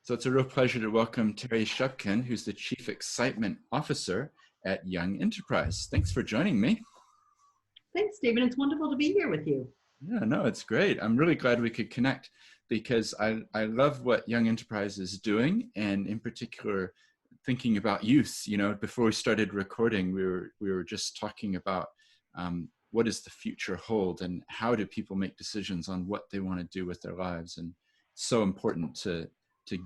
So it's a real pleasure to welcome Terry Shubkin, who's the Chief Excitement Officer at Young Enterprise. Thanks for joining me. Thanks, Stephen. It's wonderful to be here with you. Yeah, no, it's great. I'm really glad we could connect because I love what Young Enterprise is doing, and in particular, thinking about youth. You know, before we started recording, we were just talking about what does the future hold, and how do people make decisions on what they want to do with their lives, and it's so important to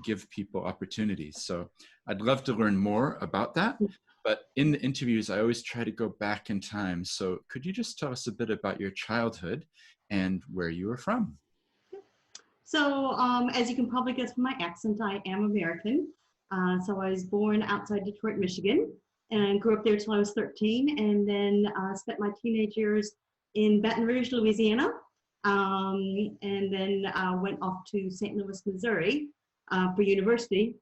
give people opportunities. So I'd love to learn more about that. But in the interviews, I always try to go back in time. So could you just tell us a bit about your childhood and where you were from? So as you can probably guess from my accent, I am American. So I was born outside Detroit, Michigan, and grew up there till I was 13, and then spent my teenage years in Baton Rouge, Louisiana, and then went off to St. Louis, Missouri for university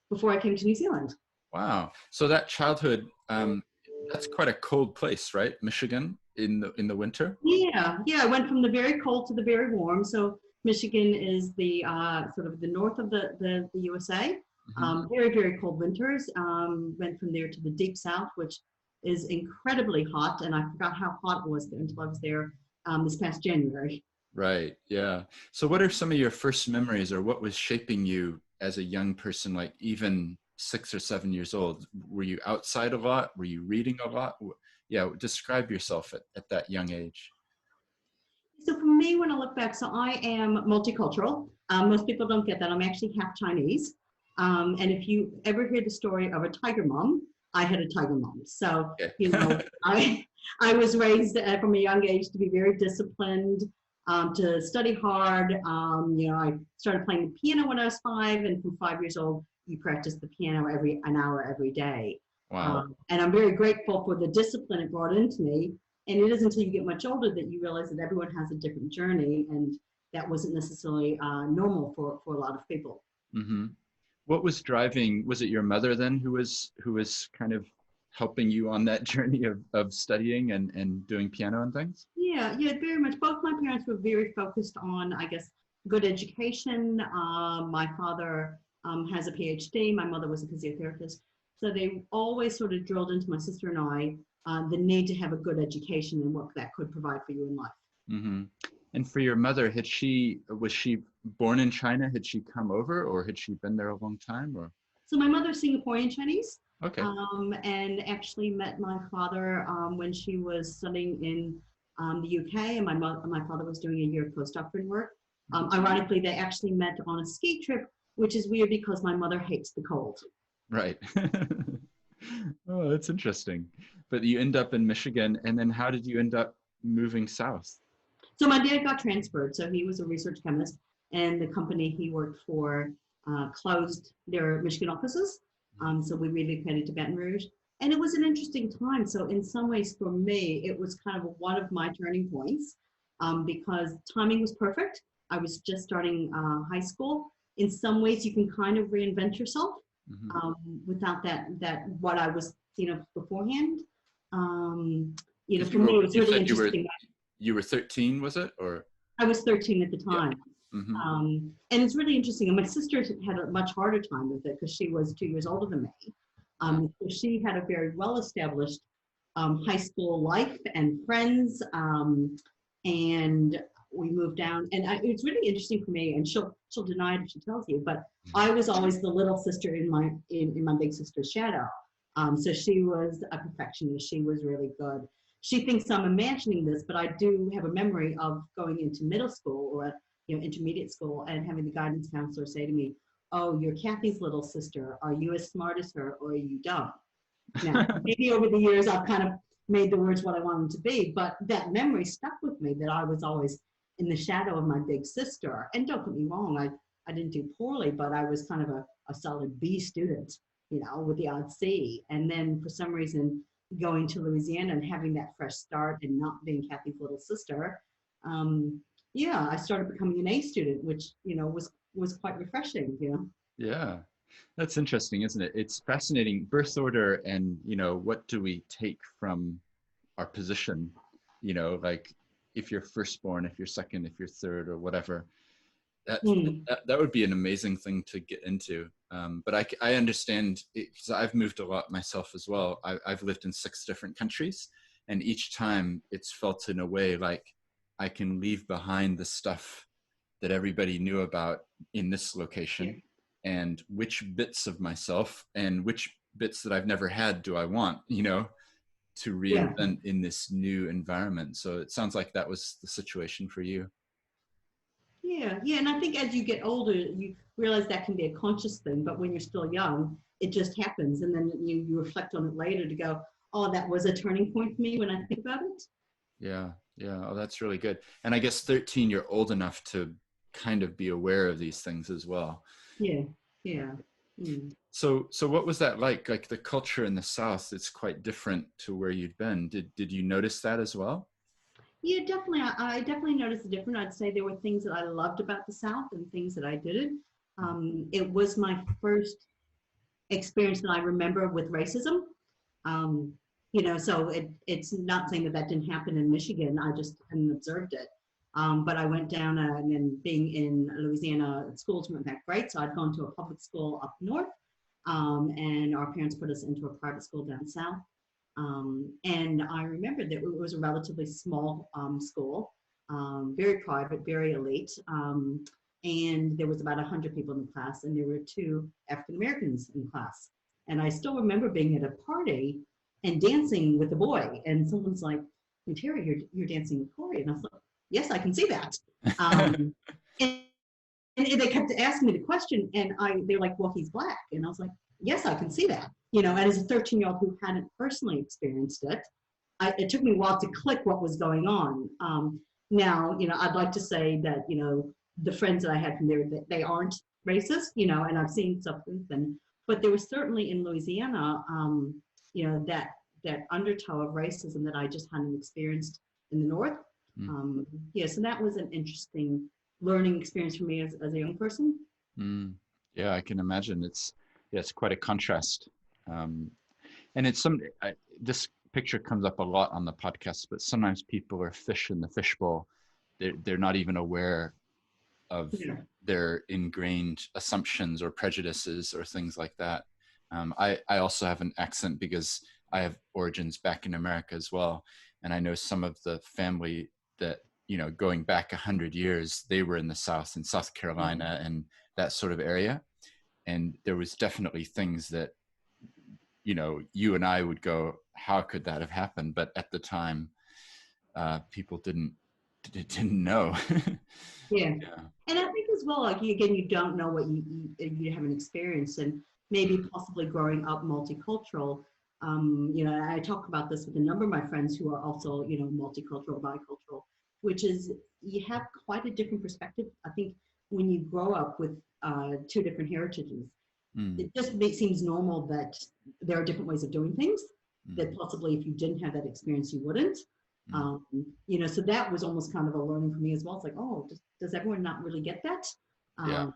before I came to New Zealand. Wow. So that childhood, that's quite a cold place, right? Michigan in the winter? Yeah. I went from the very cold to the very warm. So Michigan is the sort of the north of the USA. Mm-hmm. Very, very cold winters. Went from there to the deep south, which is incredibly hot. And I forgot how hot it was there until I was there this past January. Right. Yeah. So what are some of your first memories, or what was shaping you as a young person, like even 6 or 7 years old? Were you outside a lot? Were you reading a lot? Yeah. Describe yourself at that young age. So for me, when I look back, so I am multicultural. Most people don't get that. I'm actually half Chinese. And if you ever hear the story of a tiger mom, I had a tiger mom. So, you know, I was raised from a young age to be very disciplined, to study hard. You know, I started playing the piano when I was 5, and from 5 years old, you practice the piano an hour every day. Wow. And I'm very grateful for the discipline it brought into me. And it isn't until you get much older that you realize that everyone has a different journey, and that wasn't necessarily normal for a lot of people. Mm-hmm. What was driving? Was it your mother then who was kind of helping you on that journey of studying and doing piano and things? Yeah, very much. Both my parents were very focused on, I guess, good education. My father has a PhD. My mother was a physiotherapist. So they always sort of drilled into my sister and I the need to have a good education and what that could provide for you in life. Mm-hmm. And for your mother, was she born in China? Had she come over, or had she been there a long time? Or so my mother's Singaporean Chinese. Okay. And actually met my father when she was studying in the UK, and my father was doing a year of postdoctoral work. Ironically, they actually met on a ski trip, which is weird because my mother hates the cold. Right. Oh, that's interesting. But you end up in Michigan, and then how did you end up moving south? So my dad got transferred. So he was a research chemist, and the company he worked for closed their Michigan offices. So we relocated to Baton Rouge, and it was an interesting time. So in some ways for me, it was kind of one of my turning points because timing was perfect. I was just starting high school. In some ways, you can kind of reinvent yourself without that what I was, beforehand. You know, for me, it was really interesting. You were 13, was it? Or I was 13 at the time. Yeah. Mm-hmm. And it's really interesting. And my sister had a much harder time with it because she was 2 years older than me. So she had a very well-established high school life and friends. And we moved down. And it's really interesting for me. And she'll deny it if she tells you, but I was always the little sister in my big sister's shadow. So she was a perfectionist. She was really good. She thinks I'm imagining this, but I do have a memory of going into middle school or intermediate school and having the guidance counselor say to me, "Oh, you're Kathy's little sister. Are you as smart as her, or are you dumb?" Now, maybe over the years I've kind of made the words what I want them to be, but that memory stuck with me that I was always in the shadow of my big sister. And don't get me wrong, I didn't do poorly, but I was kind of a solid B student, with the odd C. And then for some reason, going to Louisiana and having that fresh start and not being Kathy's little sister, I started becoming an A student, which, was quite refreshing, Yeah, that's interesting, isn't it? It's fascinating. Birth order and, what do we take from our position, like if you're firstborn, if you're second, if you're third or whatever. that, Mm. that would be an amazing thing to get into. But I understand because I've moved a lot myself as well. I've lived in 6 different countries, and each time it's felt in a way like I can leave behind the stuff that everybody knew about in this Yeah. location, and which bits of myself and which bits that I've never had do I want, to Yeah. reinvent in this new environment. So it sounds like that was the situation for you. Yeah, yeah, and I think as you get older, you realize that can be a conscious thing, but when you're still young, it just happens, and then you reflect on it later to go, oh, that was a turning point for me when I think about it. Yeah, yeah. Oh, that's really good. And I guess 13, you're old enough to kind of be aware of these things as well. Yeah, yeah. Mm. So what was that like? Like the culture in the South, it's quite different to where you'd been. Did you notice that as well? Yeah, definitely. I definitely noticed the difference. I'd say there were things that I loved about the South and things that I didn't. It was my first experience that I remember with racism. Um, so it's not saying that that didn't happen in Michigan. I just hadn't observed it. But I went down and then being in Louisiana, schools weren't that great. So I'd gone to a public school up north, and our parents put us into a private school down south. And I remember that it was a relatively small school, very private, very elite. And there was about 100 people in the class, and there were 2 African Americans in class. And I still remember being at a party and dancing with a boy, and someone's like, hey, Terry, you're dancing with Corey. And I was like, yes, I can see that. And, and they kept asking me the question, and they're like, well, he's black. And I was like, yes, I can see that. And as a 13-year-old who hadn't personally experienced it, it took me a while to click what was going on. Now, I'd like to say that, the friends that I had from there, they aren't racist, and I've seen stuff since then. But there was certainly in Louisiana, that undertow of racism that I just hadn't experienced in the North. Mm. So that was an interesting learning experience for me as a young person. Mm. Yeah, I can imagine. It's quite a contrast. And this picture comes up a lot on the podcast, but sometimes people are fish in the fishbowl. They're not even aware of Yeah. their ingrained assumptions or prejudices or things like that. I also have an accent because I have origins back in America as well. And I know some of the family that, going back 100 years, they were in the South, in South Carolina and that sort of area. And there was definitely things that, you and I would go, how could that have happened? But at the time, people didn't know. Yeah. Yeah. And I think as well, like again, you don't know what you haven't experienced, and maybe possibly growing up multicultural. I talk about this with a number of my friends who are also, multicultural, bicultural, which is you have quite a different perspective. I think when you grow up with 2 different heritages, it just seems normal that there are different ways of doing things. That possibly if you didn't have that experience, you wouldn't. So that was almost kind of a learning for me as well. It's like, oh, does everyone not really get that? Yeah.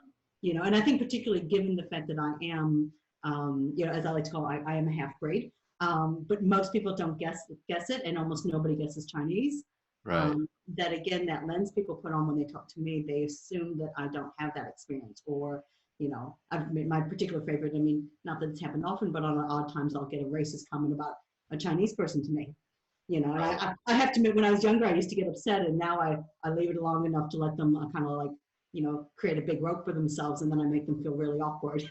And I think particularly given the fact that I am, as I like to call it, I am a half breed. But most people don't guess it, and almost nobody guesses Chinese. Right. That again, that lens people put on when they talk to me, they assume that I don't have that experience, or I've made my particular favorite. I mean, not that it's happened often, but on odd times I'll get a racist comment about a Chinese person to me. And I have to admit, when I was younger, I used to get upset, and now I leave it long enough to let them kind of like, create a big rope for themselves, and then I make them feel really awkward.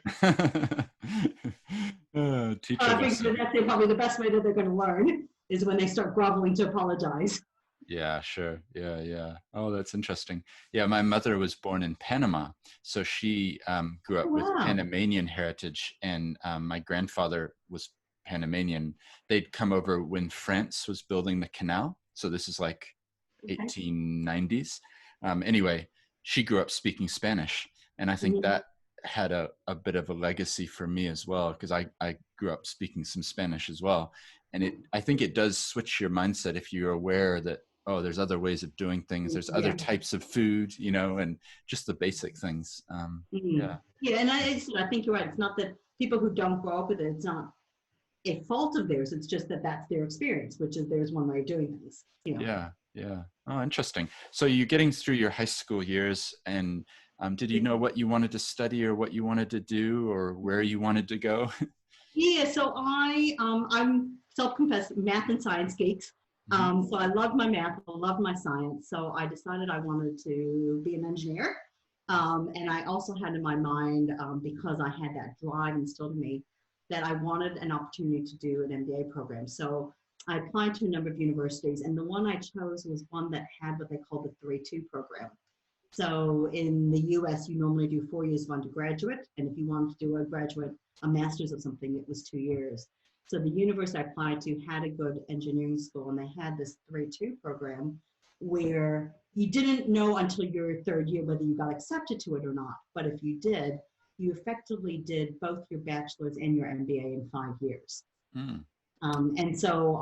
Teacher I think lesson. that's probably the best way that they're going to learn is when they start groveling to apologize. Yeah, sure. Yeah. Oh, that's interesting. Yeah, my mother was born in Panama, so she grew up with Wow. Panamanian heritage, and my grandfather was Panamanian. They'd come over when France was building the canal, so this is like 1890s. Anyway, she grew up speaking Spanish, and I think that had a bit of a legacy for me as well, because I grew up speaking some Spanish as well. And I think it does switch your mindset if you're aware that, oh, there's other ways of doing things. There's other types of food, and just the basic things. Yeah. Yeah, and I think you're right. It's not that people who don't grow up with it, it's not a fault of theirs. It's just that that's their experience, which is there's one way of doing things. Yeah. Oh, interesting. So you're getting through your high school years, and Did you know what you wanted to study or what you wanted to do or where you wanted to go? Yeah, so I'm self-confessed math and science geeks. So I love my math, I love my science. So I decided I wanted to be an engineer. And I also had in my mind, because I had that drive instilled in me, that I wanted an opportunity to do an MBA program. So I applied to a number of universities, and the one I chose was one that had what they call the 3-2 program. So in the US, you normally do 4 years of undergraduate, and if you wanted to do a master's of something, it was 2 years. So the university I applied to had a good engineering school, and they had this 3-2 program where you didn't know until your third year whether you got accepted to it or not. But if you did, you effectively did both your bachelor's and your MBA in 5 years. Mm. And so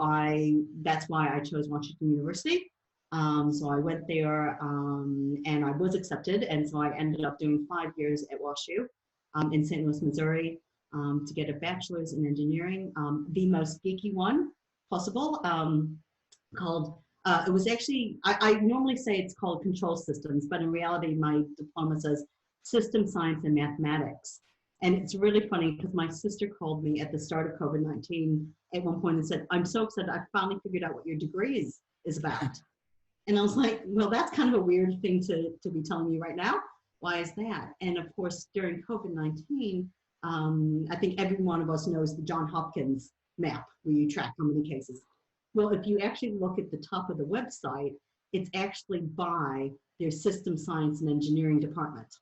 that's why I chose Washington University. So I went there and I was accepted. And so I ended up doing 5 years at WashU in St. Louis, Missouri, to get a bachelor's in engineering, the most geeky one possible, called, it was actually, I normally say it's called control systems, but in reality, my diploma says system science and mathematics. And it's really funny because my sister called me at the start of COVID-19 at one point and said, I'm so excited, I finally figured out what your degree is about. And I was like, well, that's kind of a weird thing to be telling me right now. Why is that? And of course, during COVID-19, I think every one of us knows the Johns Hopkins map where you track how many cases. Well, if you actually look at the top of the website, it's actually by their system science and engineering department.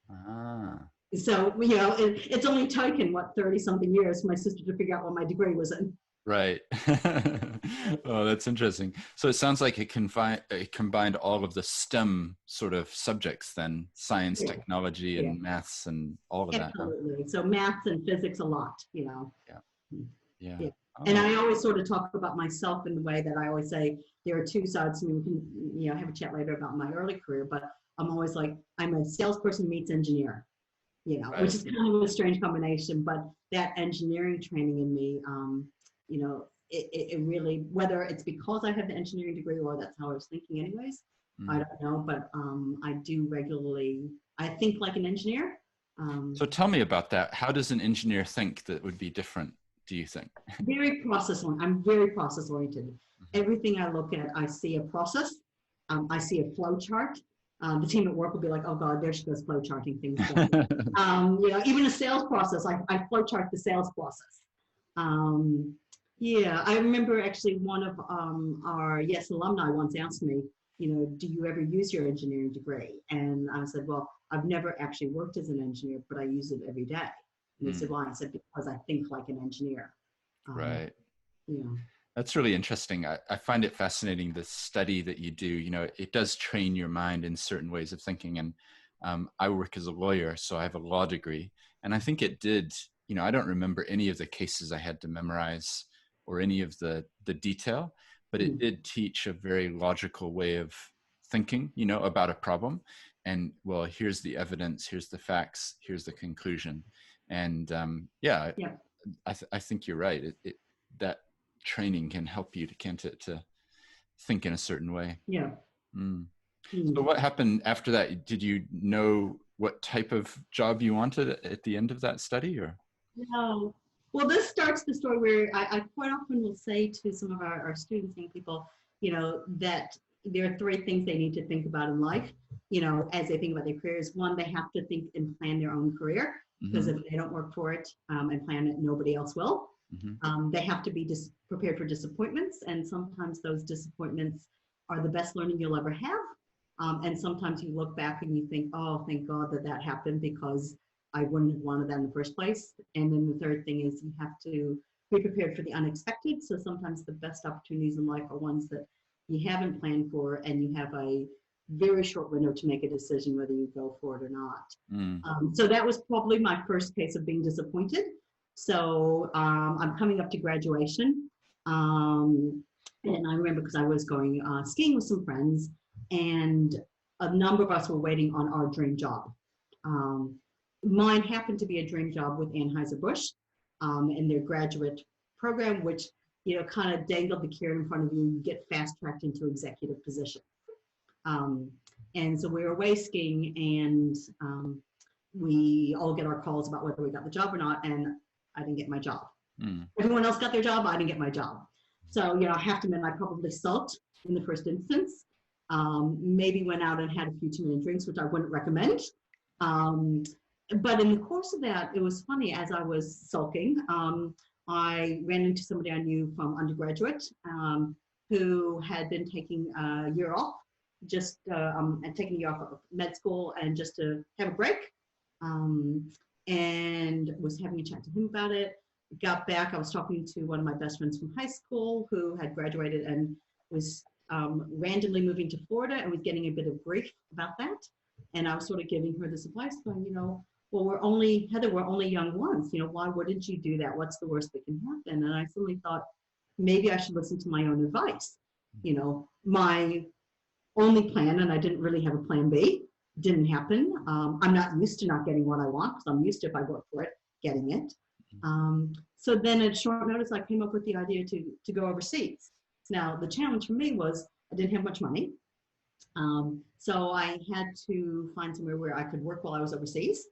Ah. So, you know, it's only taken, 30-something years for my sister to figure out what my degree was in. Right. Oh, that's interesting. So it sounds like it combined all of the STEM sort of subjects then, science, Yeah. technology, and maths and all of that. Absolutely. So maths and physics a lot, you know. Yeah. Yeah. Oh. And I always sort of talk about myself in the way that I always say there are two sides to me. We can, you know, have a chat later about my early career, but I'm always like, I'm a salesperson meets engineer, you know, Right. which is kind of a strange combination, but that engineering training in me, you know, it really, whether it's because I have the engineering degree or that's how I was thinking anyways, I don't know, but I do regularly, I think like an engineer. So tell me about that. How does an engineer think that would be different, do you think? Very process oriented. I'm very process oriented. Everything I look at, I see a process. I see a flow chart. The team at work will be like, oh God, there she goes flow charting things. You know, even a sales process, I flow chart the sales process. Yeah, I remember actually one of our alumni once asked me, you know, do you ever use your engineering degree? And I said, well, I've never actually worked as an engineer, but I use it every day. And he said, why? I said, because I think like an engineer. Right. Yeah. That's really interesting. I find it fascinating, the study that you do. You know, it does train your mind in certain ways of thinking. And I work as a lawyer, so I have a law degree. And I think it did, you know, I don't remember any of the cases I had to memorize or any of the detail, but it did teach a very logical way of thinking, you know, about a problem. And well, here's the evidence, here's the facts, here's the conclusion. And I think you're right. That training can help you, can't it, to think in a certain way. Yeah. So what happened after that? Did you know what type of job you wanted at the end of that study, or? No. Well, this starts the story where I quite often will say to some of our students, young people, you know, that there are 3 things they need to think about in life, you know, as they think about their careers. One, they have to think and plan their own career, because if they don't work for it and plan it, nobody else will. They have to be prepared for disappointments, and sometimes those disappointments are the best learning you'll ever have. And sometimes you look back and you think, oh, thank God that happened, because I wouldn't have wanted that in the first place. And then the third thing is you have to be prepared for the unexpected. So sometimes the best opportunities in life are ones that you haven't planned for, and you have a very short window to make a decision whether you go for it or not. So that was probably my first case of being disappointed. So I'm coming up to graduation. And I remember because I was going skiing with some friends, and a number of us were waiting on our dream job. Mine happened to be a dream job with Anheuser-Busch in their graduate program, which, you know, kind of dangled the carrot in front of you. You get fast-tracked into executive position. And so we were away skiing, and we all get our calls about whether we got the job or not, and I didn't get my job. Everyone else got their job, I didn't get my job. So, you know, I have to admit, I probably sulked in the first instance. Maybe went out and had a few too many drinks, which I wouldn't recommend. But in the course of that, it was funny, as I was sulking, I ran into somebody I knew from undergraduate who had been taking a year off, just and taking a year off of med school and just to have a break, and was having a chat to him about it. Got back, I was talking to one of my best friends from high school who had graduated and was randomly moving to Florida and was getting a bit of grief about that. And I was sort of giving her this advice going, you know, well, Heather, we're only young ones. You know, why wouldn't you do that? What's the worst that can happen? And I suddenly thought, maybe I should listen to my own advice. You know, my only plan, and I didn't really have a plan B, didn't happen. I'm not used to not getting what I want, because I'm used to, if I work for it, getting it. So then at short notice, I came up with the idea to go overseas. Now, the challenge for me was I didn't have much money. So I had to find somewhere where I could work while I was overseas.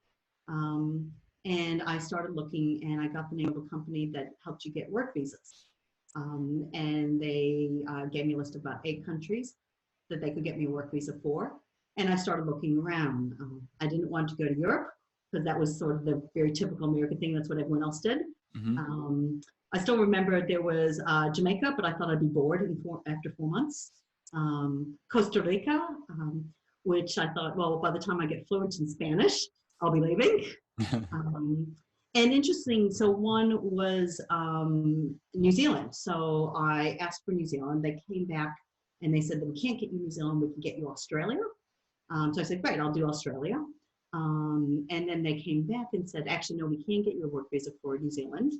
And I started looking, and I got the name of a company that helped you get work visas. And they gave me a list of about 8 countries that they could get me a work visa for. And I started looking around. I didn't want to go to Europe, because that was sort of the very typical American thing. That's what everyone else did. I still remember there was Jamaica, but I thought I'd be bored after 4 months. Costa Rica, which I thought, well, by the time I get fluent in Spanish, I'll be leaving. And interesting, so one was New Zealand. So I asked for New Zealand. They came back and they said that we can't get you New Zealand, we can get you Australia. So I said, great, I'll do Australia. And then they came back and said, actually, no, we can't get you a work visa for New Zealand.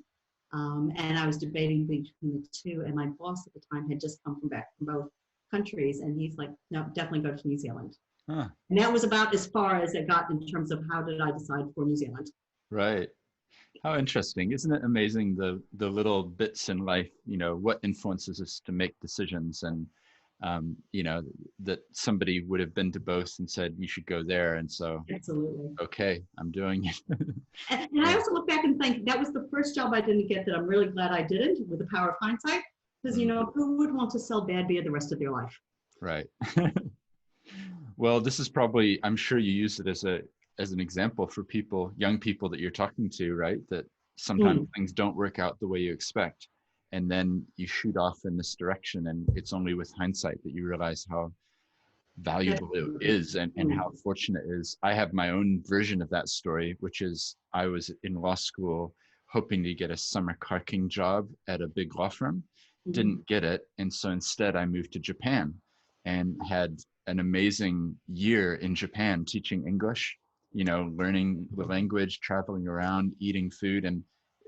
And I was debating between the two, and my boss at the time had just come back from both countries, and he's like, no, definitely go to New Zealand. And that was about as far as it got in terms of how did I decide for New Zealand. Right. How interesting. Isn't it amazing, the little bits in life, you know, what influences us to make decisions, and you know, that somebody would have been to both and said, you should go there. And so, absolutely, okay, I'm doing it. and I also look back and think that was the first job I didn't get that I'm really glad I didn't, with the power of hindsight, because, you know, who would want to sell bad beer the rest of their life? Right. Well, this is probably, I'm sure you use it as an example for people, young people that you're talking to, right? That sometimes things don't work out the way you expect. And then you shoot off in this direction, and it's only with hindsight that you realize how valuable it is, and how fortunate it is. I have my own version of that story, which is I was in law school hoping to get a summer clerking job at a big law firm, didn't get it. And so instead I moved to Japan and had an amazing year in Japan teaching English, you know, learning the language, traveling around, eating food, and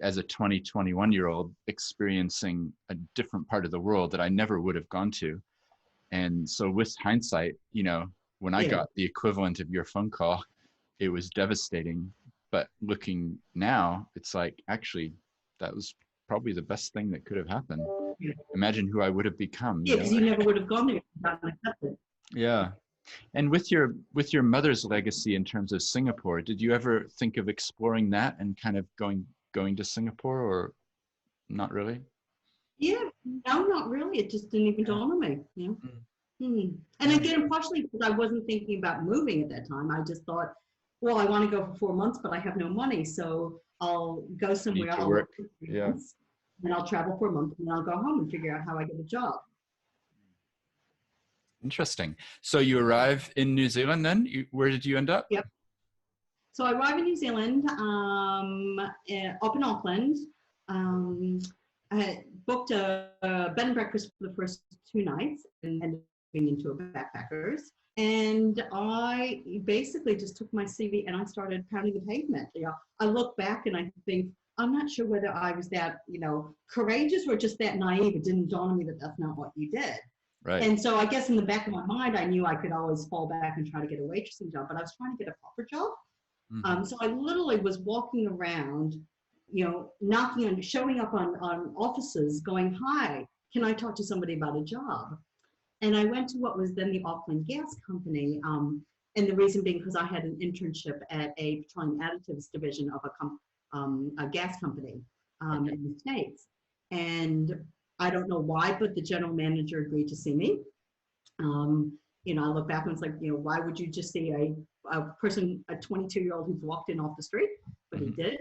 as a 21-year-old experiencing a different part of the world that I never would have gone to. And so with hindsight, you know, when I got the equivalent of your phone call, it was devastating. But looking now, it's like, actually, that was probably the best thing that could have happened. Imagine who I would have become. Yeah, because you never would have gone there if you hadn't accepted. Yeah. And with your mother's legacy in terms of Singapore, did you ever think of exploring that and kind of going to Singapore, or not really? Yeah, no, not really. It just didn't even dawn on me. Yeah. And again, partially because I wasn't thinking about moving at that time. I just thought, well, I want to go for 4 months, but I have no money, so I'll go somewhere. I'll work for 3 months, and I'll travel for a month, and then I'll go home and figure out how I get a job. Interesting. So you arrive in New Zealand then? Where did you end up? Yep. So I arrived in New Zealand, up in Auckland. I booked a bed and breakfast for the first 2 nights and ended up being into a backpackers. And I basically just took my CV and I started pounding the pavement. You know, I look back and I think, I'm not sure whether I was that, you know, courageous or just that naive. It didn't dawn on me that that's not what you did. Right. And so I guess in the back of my mind, I knew I could always fall back and try to get a waitressing job, but I was trying to get a proper job. So I literally was walking around, you know, knocking on, showing up on offices going, hi, can I talk to somebody about a job? And I went to what was then the Auckland Gas Company. And the reason being because I had an internship at a petroleum additives division of a gas company Okay. in the States. And I don't know why, but the general manager agreed to see me. Um, I look back and it's like, why would you just see a person, a 22-year-old who's walked in off the street? But he Mhm. did.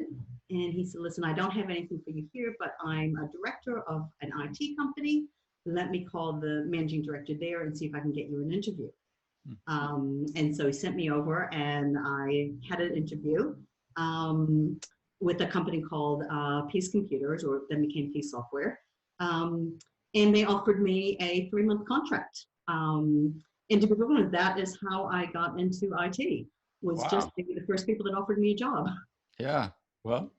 And he said, listen, I don't have anything for you here, but I'm a director of an IT company. Let me call the managing director there and see if I can get you an interview. And so he sent me over and I had an interview with a company called Peace Computers, or then became Peace Software. And they offered me a 3-month contract. Individual, that is how I got into IT, was just Wow. maybe the first people that offered me a job. Yeah. Well,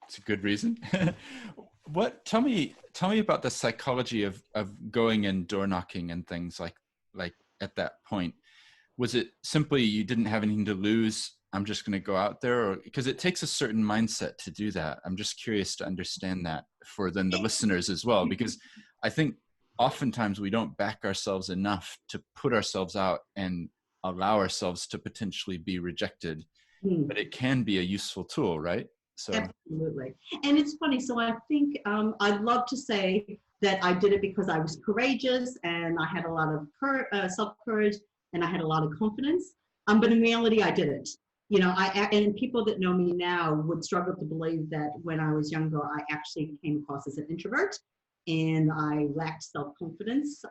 it's a good reason. Tell me about the psychology of going and door knocking and things like at that point. Was it simply you didn't have anything to lose? I'm just going to go out there, or because it takes a certain mindset to do that. I'm just curious to understand that for then the listeners as well, because I think oftentimes we don't back ourselves enough to put ourselves out and allow ourselves to potentially be rejected, but it can be a useful tool, right? So, Absolutely. And it's funny. So I think I'd love to say that I did it because I was courageous and I had a lot of self-courage and I had a lot of confidence. But in reality, I didn't. And people that know me now would struggle to believe that when I was younger, I actually came across as an introvert and I lacked self-confidence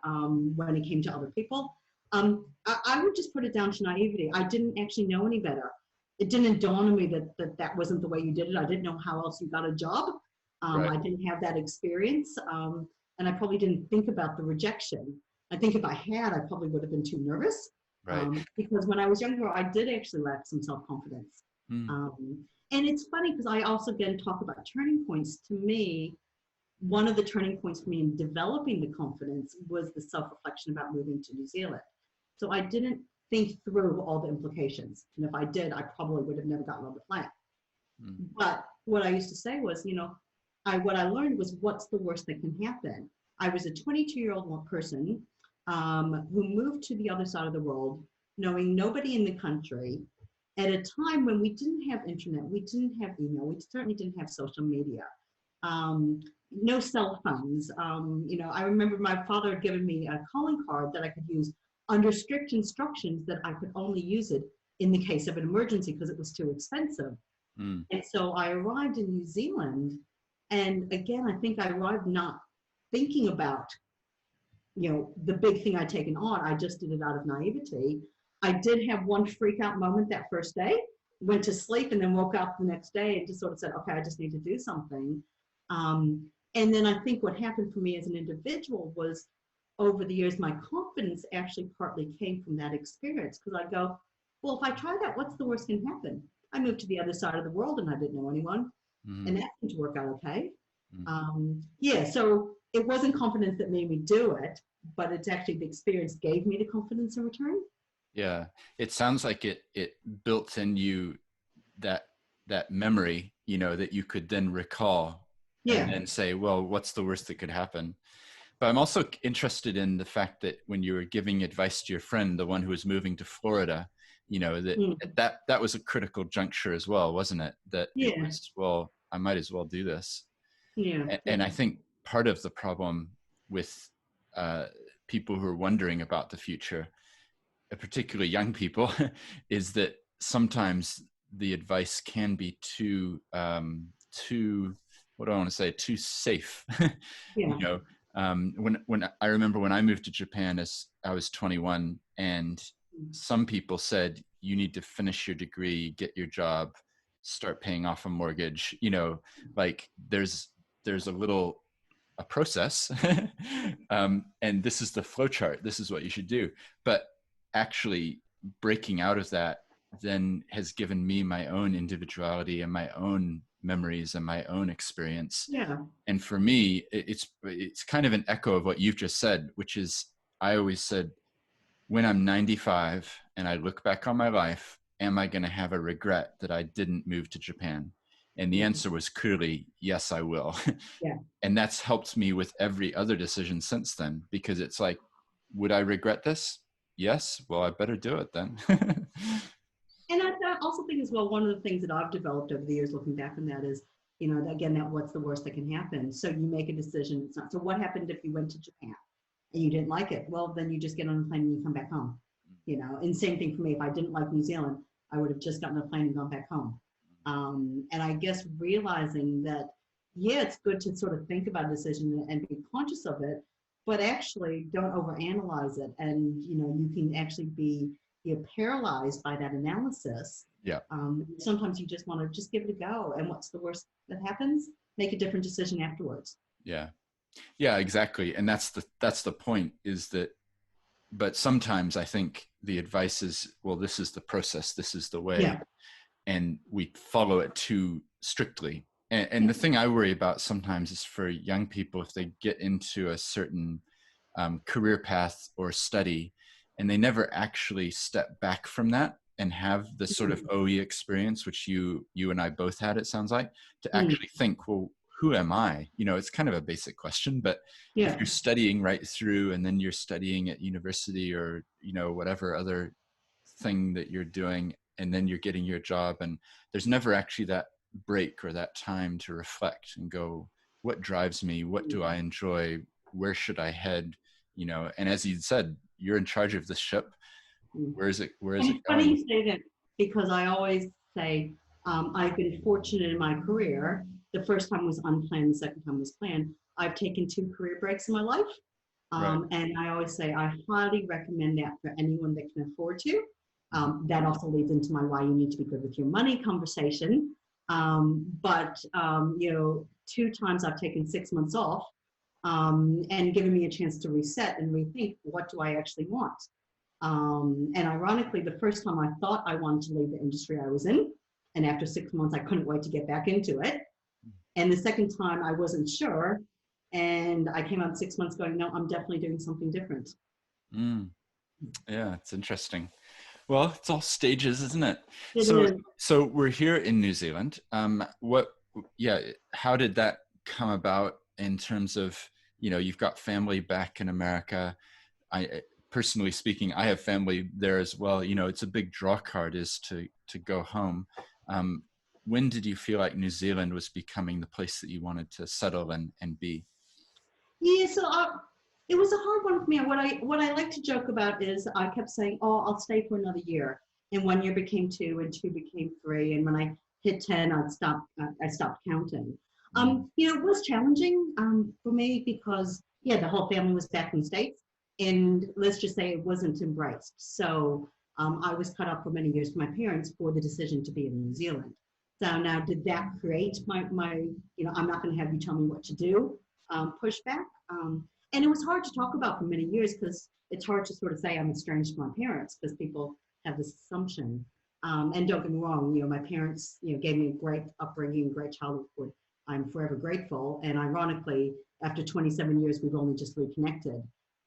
when it came to other people. I would just put it down to naivety. I didn't actually know any better. It didn't dawn on me that wasn't the way you did it. I didn't know how else you got a job. right, I didn't have that experience. And I probably didn't think about the rejection. I think if I had, I probably would have been too nervous. right. Because when I was younger, I did actually lack some self-confidence. Mm, And it's funny because I also, again, talk about turning points. To me, one of the turning points for me in developing the confidence was the self-reflection about moving to New Zealand. So I didn't think through all the implications. And if I did, I probably would have never gotten on the plane. mm, But what I used to say was, what I learned was what's the worst that can happen? I was a 22-year-old person who moved to the other side of the world, knowing nobody in the country at a time when we didn't have internet, we didn't have email, we certainly didn't have social media, no cell phones. I remember my father had given me a calling card that I could use under strict instructions that I could only use it in the case of an emergency because it was too expensive. mm. And so I arrived in New Zealand. And again, I think I arrived not thinking about, the big thing I'd taken on. I just did it out of naivety. I did have one freak out moment that first day, went to sleep and then woke up the next day and just sort of said, okay, I just need to do something. And then I think what happened for me as an individual was over the years, my confidence actually partly came from that experience because I go, well, if I try that, what's the worst can happen? I moved to the other side of the world and I didn't know anyone, and Mm, that seemed to work out okay. mm. So it wasn't confidence that made me do it, but it's actually the experience gave me the confidence in return. Yeah, it sounds like it built in you that memory, that you could then recall and Yeah. then say, well, what's the worst that could happen? But I'm also interested in the fact that when you were giving advice to your friend, the one who was moving to Florida, that Mm. that was a critical juncture as well, wasn't it? That it Yeah. was, well, I might as well do this. Yeah. And I think part of the problem with people who are wondering about the future, particularly young people, is that sometimes the advice can be too what do I want to say, too safe. Yeah. When I remember when I moved to Japan as I was 21, and some people said you need to finish your degree, get your job, start paying off a mortgage. Like there's a process, and this is the flow chart. This is what you should do. But actually breaking out of that then has given me my own individuality and my own memories and my own experience. Yeah. And for me, it's kind of an echo of what you've just said, which is I always said, when I'm 95 and I look back on my life, am I going to have a regret that I didn't move to Japan? And the answer was clearly, yes, I will. Yeah. And that's helped me with every other decision since then, because it's like, would I regret this? Yes. Well, I better do it then. And I also think as well, one of the things that I've developed over the years, looking back on that is, you know, again, that what's the worst that can happen? So you make a decision. It's not. So what happened if you went to Japan and you didn't like it? Well, then you just get on a plane and you come back home. You know, and same thing for me. If I didn't like New Zealand, I would have just gotten on a plane and gone back home. And I guess realizing that, yeah, it's good to sort of think about a decision and be conscious of it, but actually don't overanalyze it. And, you know, you can actually be, you're paralyzed by that analysis. Yeah. Sometimes you just want to just give it a go. And what's the worst that happens? Make a different decision afterwards. Yeah. Yeah, exactly. And that's the point, is that, but sometimes I think the advice is, well, this is the process, this is the way. Yeah. And we follow it too strictly. And the thing I worry about sometimes is for young people, if they get into a certain career path or study, and they never actually step back from that and have the sort of OE experience, which you and I both had, it sounds like, to actually think, well, who am I? You know, it's kind of a basic question, but if you're studying right through and then you're studying at university or, you know, whatever other thing that you're doing, and then you're getting your job, and there's never actually that break or that time to reflect and go, what drives me? What do I enjoy? Where should I head? You know, and as you said, you're in charge of the ship. Where is it It's going? funny you say that, because I always say I've been fortunate in my career. The first time was unplanned, the second time was planned. I've taken 2 career breaks in my life. And I always say I highly recommend that for anyone that can afford to. That also leads into my why you need to be good with your money conversation. But you know, 2 times I've taken 6 months off, and given me a chance to reset and rethink, what do I actually want? And ironically, the first time I thought I wanted to leave the industry I was in, and after 6 months, I couldn't wait to get back into it. And the second time I wasn't sure, and I came out 6 months going, no, I'm definitely doing something different. Yeah, it's interesting. Well, it's all stages, isn't it? It is. So we're here in New Zealand. How did that come about in terms of, you know, you've got family back in America. Personally speaking, I have family there as well. You know, it's a big draw card is to go home. When did you feel like New Zealand was becoming the place that you wanted to settle and be? Yeah, so it was a hard one for me. What I like to joke about is I kept saying, oh, I'll stay for another year. And 1 year became 2 and 2 became 3. And when I hit 10, I stopped counting. You know, it was challenging for me because, yeah, the whole family was back in the States. And let's just say it wasn't embraced. So I was cut off for many years from my parents for the decision to be in New Zealand. So now, did that create my you know, I'm not going to have you tell me what to do, pushback? And it was hard to talk about for many years because it's hard to sort of say I'm estranged from my parents because people have this assumption. And don't get me wrong, you know, my parents, you know, gave me a great upbringing, great childhood. I'm forever grateful. And ironically, after 27 years, we've only just reconnected.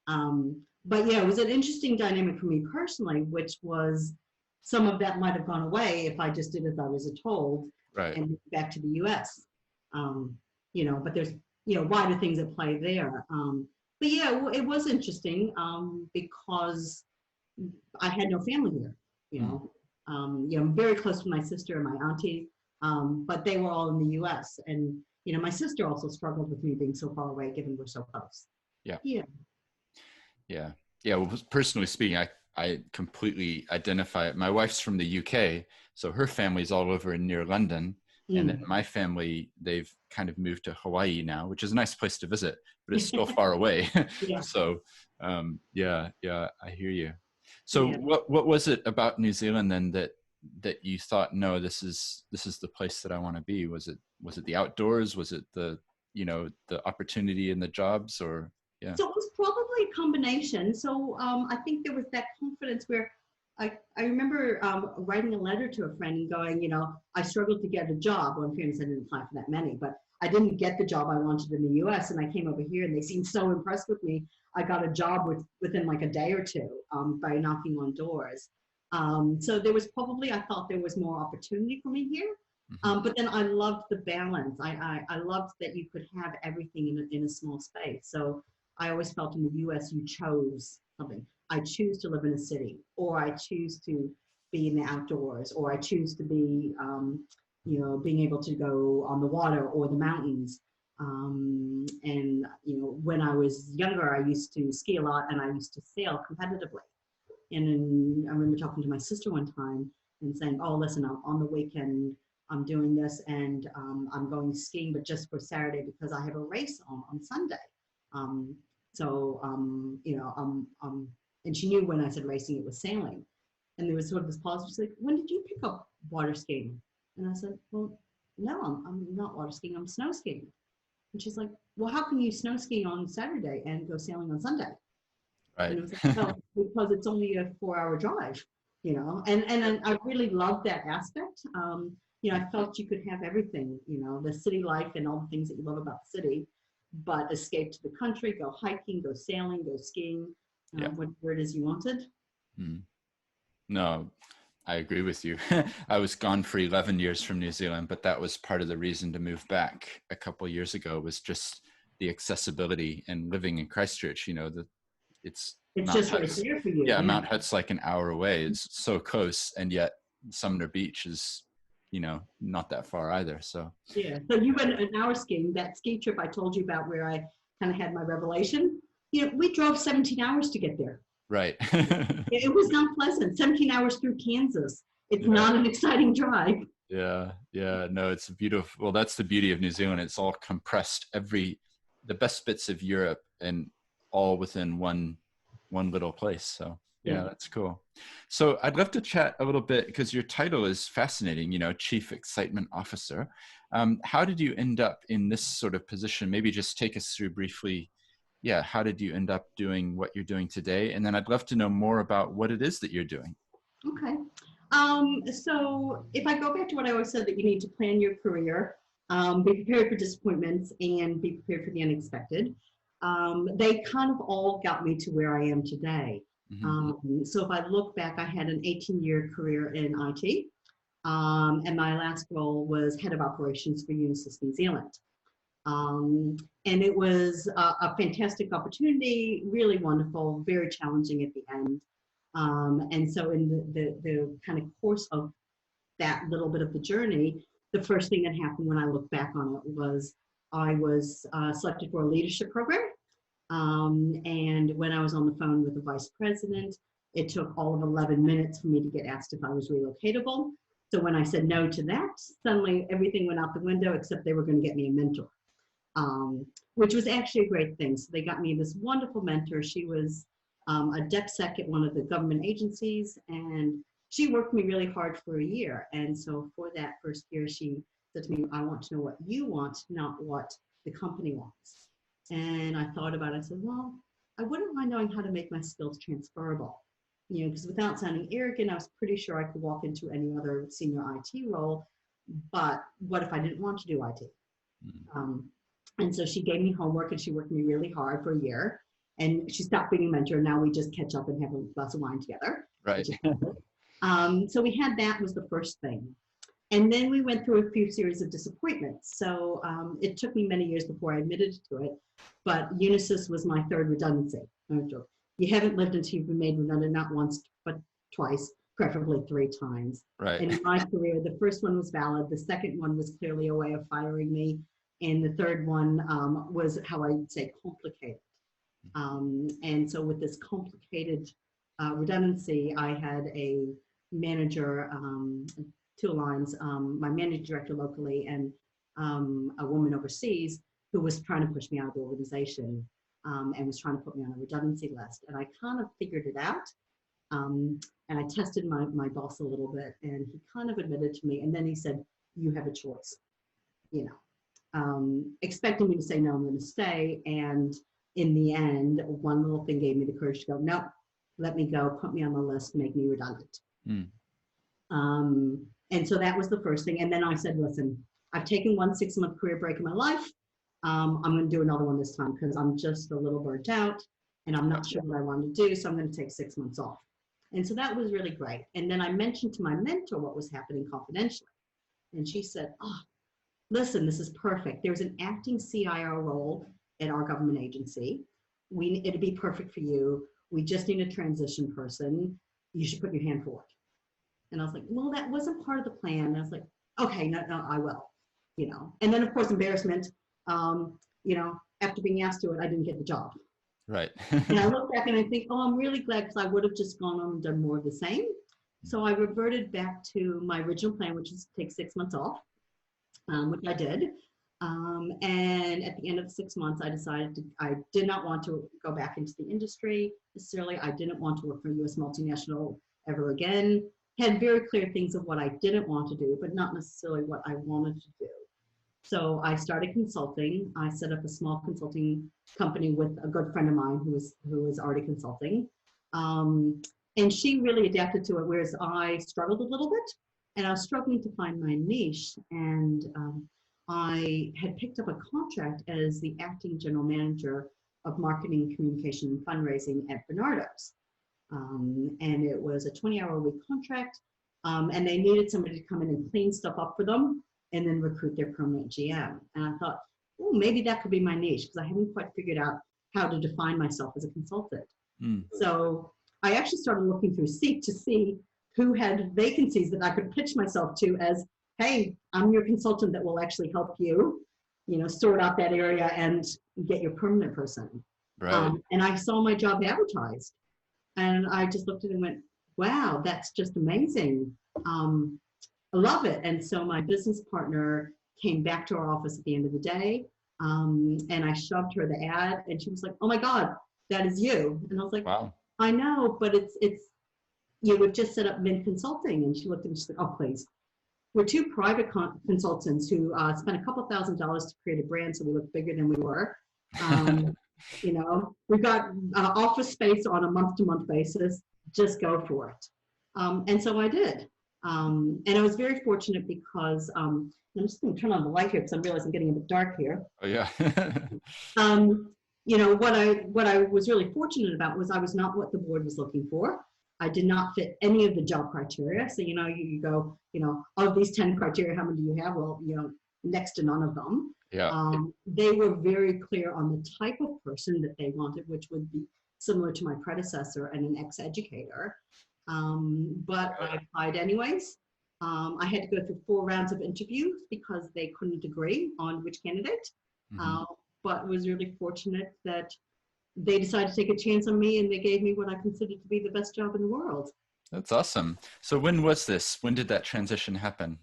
But yeah, it was an interesting dynamic for me personally, which was some of that might have gone away if I just did as I was told and moved back to the US. You know, but there's, you know, wider things at play there. But yeah, it was interesting because I had no family here, you know. You know, I'm very close to my sister and my auntie, but they were all in the US. And, you know, my sister also struggled with me being so far away, given we're so close. Yeah. Well, personally speaking, I completely identify it. My wife's from the UK, so her family's all over near London. And then my family, they've kind of moved to Hawaii now, which is a nice place to visit, but it's still far away. So, yeah, I hear you. So what was it about New Zealand then that you thought, no, this is the place that I want to be? Was it the outdoors? Was it the, you know, the opportunity in the jobs, or? Yeah. So it was probably a combination. So I think there was that confidence where I remember writing a letter to a friend and going, you know, I struggled to get a job. Well, in fairness, I didn't apply for that many, but I didn't get the job I wanted in the US. And I came over here and they seemed so impressed with me. I got a job within like a day or two by knocking on doors. So there was probably, I thought there was more opportunity for me here. But then I loved the balance. I loved that you could have everything in a small space. So I always felt in the US, you chose something. I choose to live in a city, or I choose to be in the outdoors, or I choose to be, being able to go on the water or the mountains. And when I was younger, I used to ski a lot, and I used to sail competitively. And I remember talking to my sister one time and saying, "Oh, listen, on the weekend, I'm doing this, and I'm going skiing, but just for Saturday because I have a race on Sunday." Um, and she knew when I said racing, it was sailing. And there was sort of this pause. She's like, "When did you pick up water skiing?" And I said, "Well, no, I'm not water skiing. I'm snow skiing." And she's like, "Well, how can you snow ski on Saturday and go sailing on Sunday?" And Right. it was like, "Well, because it's only a 4-hour drive, And I really loved that aspect. I felt you could have everything, the city life and all the things that you love about the city, but escape to the country, go hiking, go sailing, go skiing, Yeah. whatever it is you wanted." Mm. No, I agree with you. I was gone for 11 years from New Zealand, but that was part of the reason to move back a couple of years ago, was just the accessibility and living in Christchurch. It's It's Mount just right Hutt's. there for you. Yeah, Yeah. Mount Hutt's like an hour away. It's so close, and yet Sumner Beach is, not that far either. So Yeah. So you went an hour skiing, that ski trip I told you about where I kind of had my revelation. We drove 17 hours to get there. right. It was not pleasant. 17 hours through Kansas. It's Yeah. not an exciting drive. Yeah, no, it's beautiful. Well, that's the beauty of New Zealand. It's all compressed, the best bits of Europe, and all within one little place. So yeah, that's cool. So I'd love to chat a little bit, because your title is fascinating, Chief Excitement Officer. How did you end up in this sort of position? Maybe just take us through briefly. Yeah, how did you end up doing what you're doing today? And then I'd love to know more about what it is that you're doing. Okay. So if I go back to what I always said, that you need to plan your career, be prepared for disappointments, and be prepared for the unexpected. They kind of all got me to where I am today. Mm-hmm. So if I look back, I had an 18-year career in IT, and my last role was head of operations for Unisys New Zealand. And it was a fantastic opportunity, really wonderful, very challenging at the end. And so in the kind of course of that little bit of the journey, the first thing that happened when I look back on it was I was selected for a leadership program. And when I was on the phone with the vice president, it took all of 11 minutes for me to get asked if I was relocatable. So when I said no to that, suddenly everything went out the window, except they were going to get me a mentor, which was actually a great thing. So they got me this wonderful mentor. She was a DepSec at one of the government agencies, and she worked me really hard for a year. And so for that first year, she said to me, "I want to know what you want, not what the company wants." And I thought about it. I said, "Well, I wouldn't mind knowing how to make my skills transferable, because without sounding arrogant, I was pretty sure I could walk into any other senior IT role. But what if I didn't want to do IT?" And so she gave me homework, and she worked me really hard for a year. And she stopped being a mentor. Now we just catch up and have a glass of wine together. Right. So we had, that was the first thing. And then we went through a few series of disappointments. So it took me many years before I admitted to it, but Unisys was my third redundancy. No joke. You haven't lived until you've been made redundant, not once, but twice, preferably 3 times. Right. And in my career, the first one was valid. The second one was clearly a way of firing me. And the third one was, how I would say, complicated. And so with this complicated redundancy, I had a manager, 2 lines, my managing director locally, and a woman overseas who was trying to push me out of the organization, and was trying to put me on a redundancy list. And I kind of figured it out. And I tested my boss a little bit, and he kind of admitted to me, and then he said, "You have a choice," expecting me to say, "No, I'm going to stay." And in the end, one little thing gave me the courage to go, "No, let me go, put me on the list, make me redundant." And so that was the first thing. And then I said, "Listen, I've taken 1 6-month career break in my life. I'm going to do another one this time, because I'm just a little burnt out, and I'm not sure what I want to do. So I'm going to take 6 months off." And so that was really great. And then I mentioned to my mentor what was happening confidentially. And she said, "Oh, listen, this is perfect. There's an acting CIO role at our government agency. It'd be perfect for you. We just need a transition person. You should put your hand forward. And I was like, well, that wasn't part of the plan. And I was like, okay, no, I will, And then of course, embarrassment, after being asked to it, I didn't get the job. Right. And I look back and I think, oh, I'm really glad, because I would have just gone on and done more of the same. So I reverted back to my original plan, which is to take 6 months off, which I did. And at the end of 6 months, I decided I did not want to go back into the industry necessarily. I didn't want to work for a US multinational ever again. Had very clear things of what I didn't want to do, but not necessarily what I wanted to do. So I started consulting. I set up a small consulting company with a good friend of mine who was already consulting. And she really adapted to it, whereas I struggled a little bit, and I was struggling to find my niche. And I had picked up a contract as the acting general manager of marketing, communication, and fundraising at Bernardo's. And it was a 20-hour-a-week contract, and they needed somebody to come in and clean stuff up for them and then recruit their permanent GM. And I thought, oh, maybe that could be my niche, because I haven't quite figured out how to define myself as a consultant. So I actually started looking through Seek to see who had vacancies that I could pitch myself to as, hey, I'm your consultant that will actually help you, sort out that area and get your permanent person. Right. And I saw my job advertised, and I just looked at it and went, wow, that's just amazing. I love it. And so my business partner came back to our office at the end of the day, and I shoved her the ad, and she was like, oh my God, that is you. And I was like, Wow. I know, but it's you would just set up Mint Consulting. And she looked at me, she's like, oh, please. We're two private consultants who spent a couple $1,000s to create a brand so we look bigger than we were. We've got office space on a month-to-month basis. Just go for it. And so I did. And I was very fortunate because I'm just going to turn on the light here because I realize I'm getting a bit dark here. Oh yeah. What I was really fortunate about was I was not what the board was looking for. I did not fit any of the job criteria. So, you go, of these 10 criteria, how many do you have? Well, next to none of them. Yeah. They were very clear on the type of person that they wanted, which would be similar to my predecessor and an ex-educator. But I applied anyways. I had to go through 4 rounds of interviews because they couldn't agree on which candidate. But was really fortunate that they decided to take a chance on me, and they gave me what I considered to be the best job in the world. That's awesome. So when was this? When did that transition happen?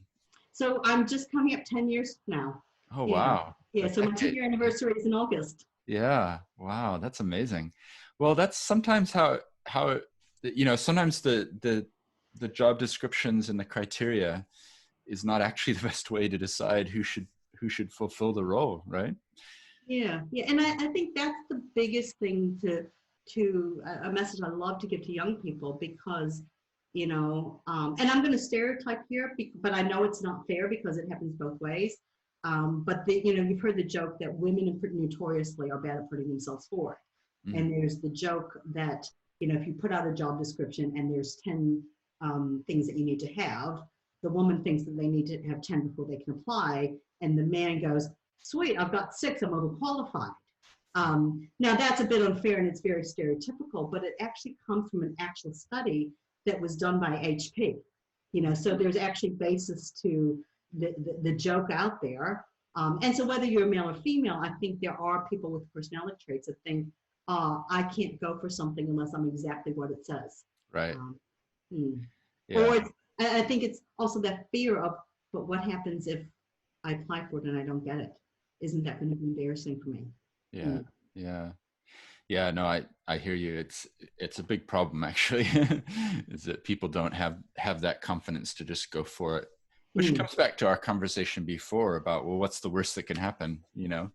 So I'm just coming up 10 years now. Oh, wow. Yeah, so my 10-year anniversary is in August. Yeah. Wow. That's amazing. Well, that's sometimes how sometimes the job descriptions and the criteria is not actually the best way to decide who should fulfill the role, right? Yeah. And I think that's the biggest thing to a message I love to give to young people, because, and I'm going to stereotype here, but I know it's not fair because it happens both ways. But you've heard the joke that women notoriously are bad at putting themselves forward. And there's the joke that, if you put out a job description and there's 10 things that you need to have, the woman thinks that they need to have 10 before they can apply. And the man goes, sweet, I've got 6, I'm overqualified. Now that's a bit unfair and it's very stereotypical, but it actually comes from an actual study that was done by HP. So there's actually basis to the joke out there. And so whether you're male or female, I think there are people with personality traits that think, I can't go for something unless I'm exactly what it says. Right. Yeah. Or I think it's also that fear of, but what happens if I apply for it and I don't get it? Isn't that going to be embarrassing for me? Yeah. No, I hear you. It's a big problem actually, is that people don't have that confidence to just go for it, which comes back to our conversation before about, well, what's the worst that can happen? Yeah.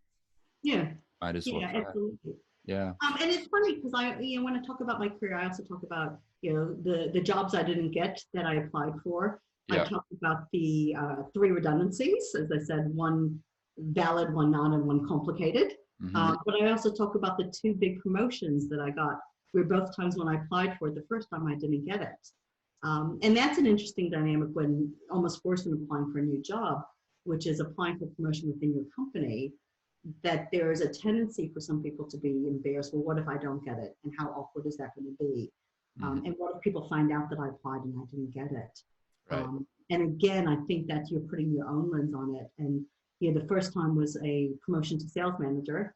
Might as well. Absolutely. Yeah. And it's funny because when I talk about my career, I also talk about, the jobs I didn't get that I applied for. Yeah. I talked about the 3 redundancies, as I said, 1 valid, 1 not, and 1 complicated. But I also talk about the 2 big promotions that I got, where both times when I applied for it, the first time I didn't get it. And that's an interesting dynamic when almost forced into applying for a new job, which is applying for promotion within your company. that there is a tendency for some people to be embarrassed. Well, what if I don't get it? And how awkward is that going to be? Mm-hmm. And what if people find out that I applied and I didn't get it? Right. And again, I think that you're putting your own lens on it. And the first time was a promotion to sales manager,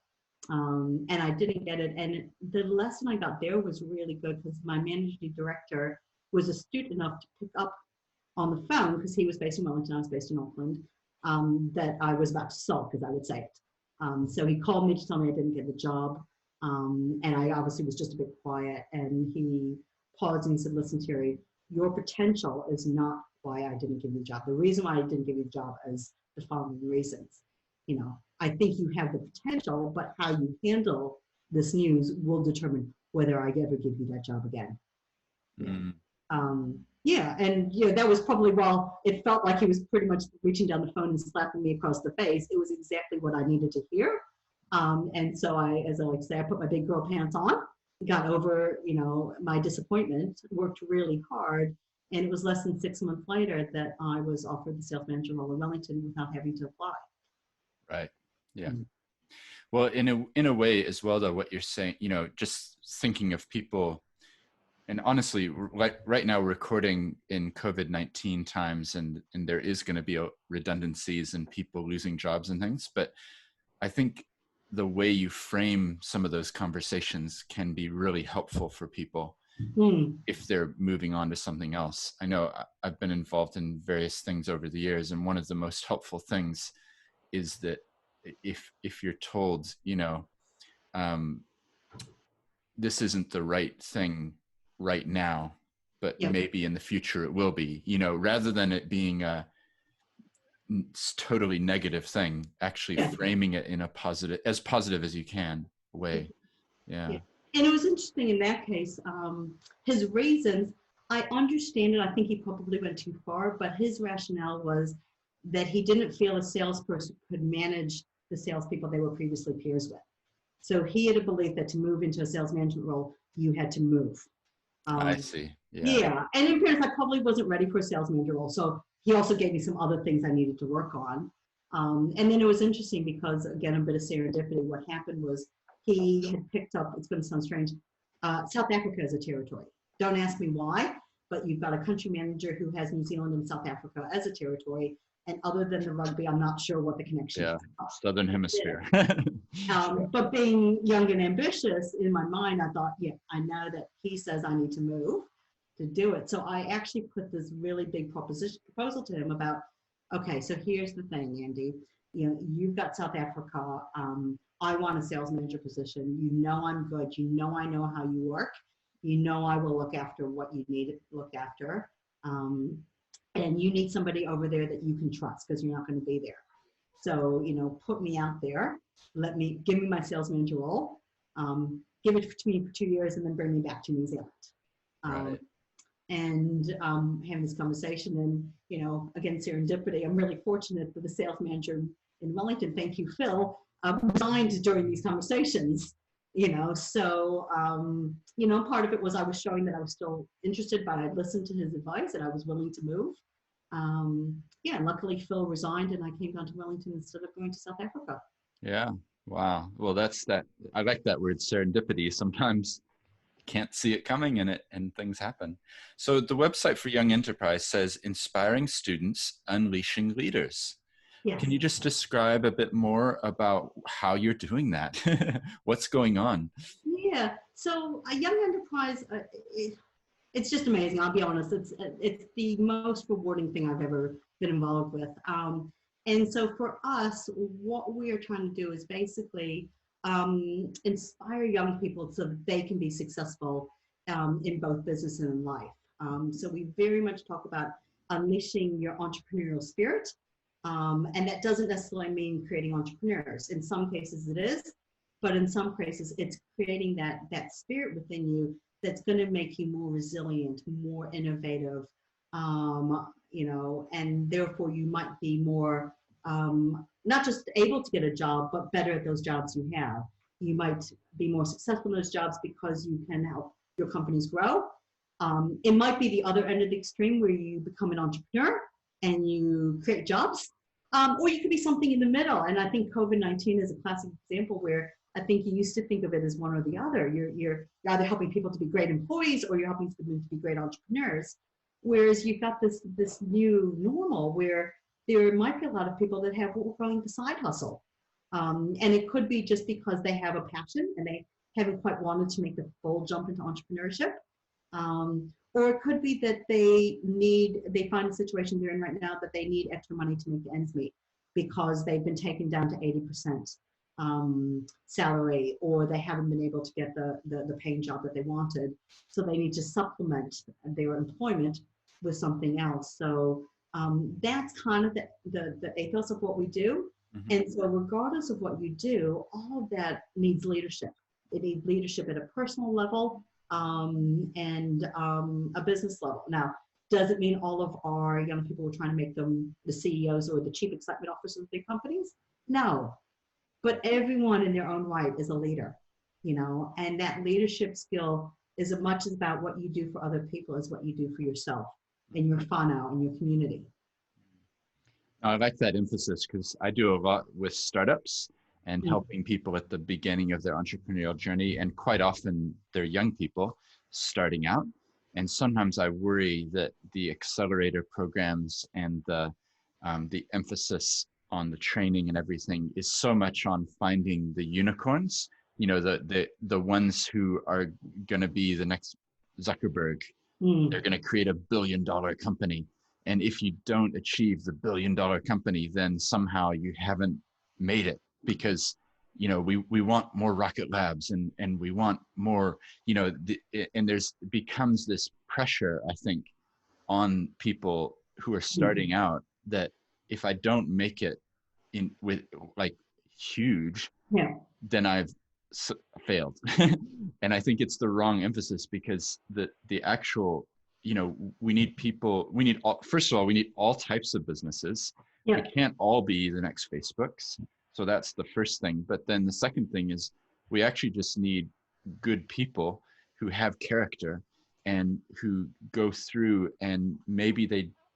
and I didn't get it. And the lesson I got there was really good because my managing director was astute enough to pick up on the phone, because he was based in Wellington, I was based in Auckland, that I was about to sulk, as I would say it. So he called me to tell me I didn't get the job. And I obviously was just a bit quiet. And he paused and he said, listen, Terry, your potential is not why I didn't give you the job. The reason why I didn't give you the job is the following reasons. I think you have the potential, but how you handle this news will determine whether I ever give you that job again. Yeah, and that was probably, while it felt like he was pretty much reaching down the phone and slapping me across the face, it was exactly what I needed to hear. And so as I like to say, I put my big girl pants on, got over, my disappointment, worked really hard, and it was less than 6 months later that I was offered the sales manager role in Wellington without having to apply. Right. Yeah. Well, in a way as well, though, what you're saying, just thinking of people, and honestly, like right now, recording in COVID-19 times, and there is going to be redundancies and people losing jobs and things. But I think the way you frame some of those conversations can be really helpful for people if they're moving on to something else. I know I've been involved in various things over the years, and one of the most helpful things is that if you're told, this isn't the right thing right now, but maybe in the future it will be, rather than it being a totally negative thing, actually framing it in as positive as you can way. Yeah. And it was interesting in that case, his reasons, I understand it. I think he probably went too far, but his rationale was that he didn't feel a salesperson could manage the salespeople they were previously peers with. So he had a belief that to move into a sales management role, you had to move. I see. Yeah. And in fairness, I probably wasn't ready for a sales manager role. So he also gave me some other things I needed to work on. And then it was interesting because, again, a bit of serendipity. What happened was he had picked up, it's going to sound strange, South Africa as a territory. Don't ask me why, but you've got a country manager who has New Zealand and South Africa as a territory. And other than the rugby, I'm not sure what the connection is. Southern Hemisphere. But being young and ambitious, in my mind, I thought, I know that he says I need to move to do it. So I actually put this really big proposal to him about, okay, so here's the thing, Andy. You've got South Africa. I want a sales manager position. I'm good. I know how you work. I will look after what you need to look after. And you need somebody over there that you can trust because you're not going to be there. So, put me out there. Give me my sales manager role. Give it to me for 2 years and then bring me back to New Zealand. Right. And having this conversation, and, again, serendipity. I'm really fortunate that the sales manager in Wellington, thank you, Phil, resigned during these conversations. So, part of it was I was showing that I was still interested, but I listened to his advice and I was willing to move. Luckily Phil resigned and I came down to Wellington instead of going to South Africa. Yeah. Wow. Well, I like that word, serendipity. Sometimes you can't see it coming and things happen. So the website for Young Enterprise says, inspiring students, unleashing leaders. Yes. Can you just describe a bit more about how you're doing that? What's going on? Yeah. So a Young Enterprise, it's just amazing. I'll be honest. It's the most rewarding thing I've ever been involved with. And so for us, what we are trying to do is basically inspire young people so that they can be successful in both business and in life. So we very much talk about unleashing your entrepreneurial spirit. And that doesn't necessarily mean creating entrepreneurs. In some cases it is, but in some cases it's creating that spirit within you that's going to make you more resilient, more innovative, and therefore you might be more, not just able to get a job, but better at those jobs you have. You might be more successful in those jobs because you can help your companies grow. It might be the other end of the extreme where you become an entrepreneur and you create jobs. Or you could be something in the middle. And I think COVID-19 is a classic example where I think you used to think of it as one or the other. You're either helping people to be great employees or you're helping them to be great entrepreneurs. Whereas you've got this new normal where there might be a lot of people that have what we're calling the side hustle. And it could be just because they have a passion and they haven't quite wanted to make the full jump into entrepreneurship. Or it could be that they find a situation they're in right now that they need extra money to make the ends meet because they've been taken down to 80% salary, or they haven't been able to get the paying job that they wanted. So they need to supplement their employment with something else. So that's kind of the ethos of what we do. Mm-hmm. And so regardless of what you do, all of that needs leadership. It needs leadership at a personal level and a business level. Now, does it mean all of our young people, we're trying to make them the CEOs or the chief excitement officers of big companies? No, but everyone in their own right is a leader, and that leadership skill is as much about what you do for other people as what you do for yourself and your whānau and your community. I like that emphasis because I do a lot with startups and helping people at the beginning of their entrepreneurial journey. And quite often they're young people starting out. And sometimes I worry that the accelerator programs and the emphasis on the training and everything is so much on finding the unicorns, the ones who are going to be the next Zuckerberg. They're going to create $1 billion company. And if you don't achieve the $1 billion company, then somehow you haven't made it. Because we want more rocket labs and we want more, and there's becomes this pressure, I think, on people who are starting out that if I don't make it with like huge, then I've failed. And I think it's the wrong emphasis because the actual, we need people, first of all, we need all types of businesses. We can't all be the next Facebooks. So that's the first thing. But then the second thing is we actually just need good people who have character and who go through, and maybe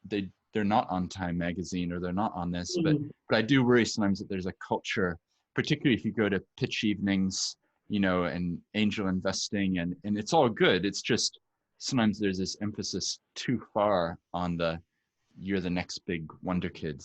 they're not on Time magazine or they're not on this, but I do worry sometimes that there's a culture, particularly if you go to pitch evenings, and angel investing, and it's all good. It's just sometimes there's this emphasis too far on you're the next big wonder kid,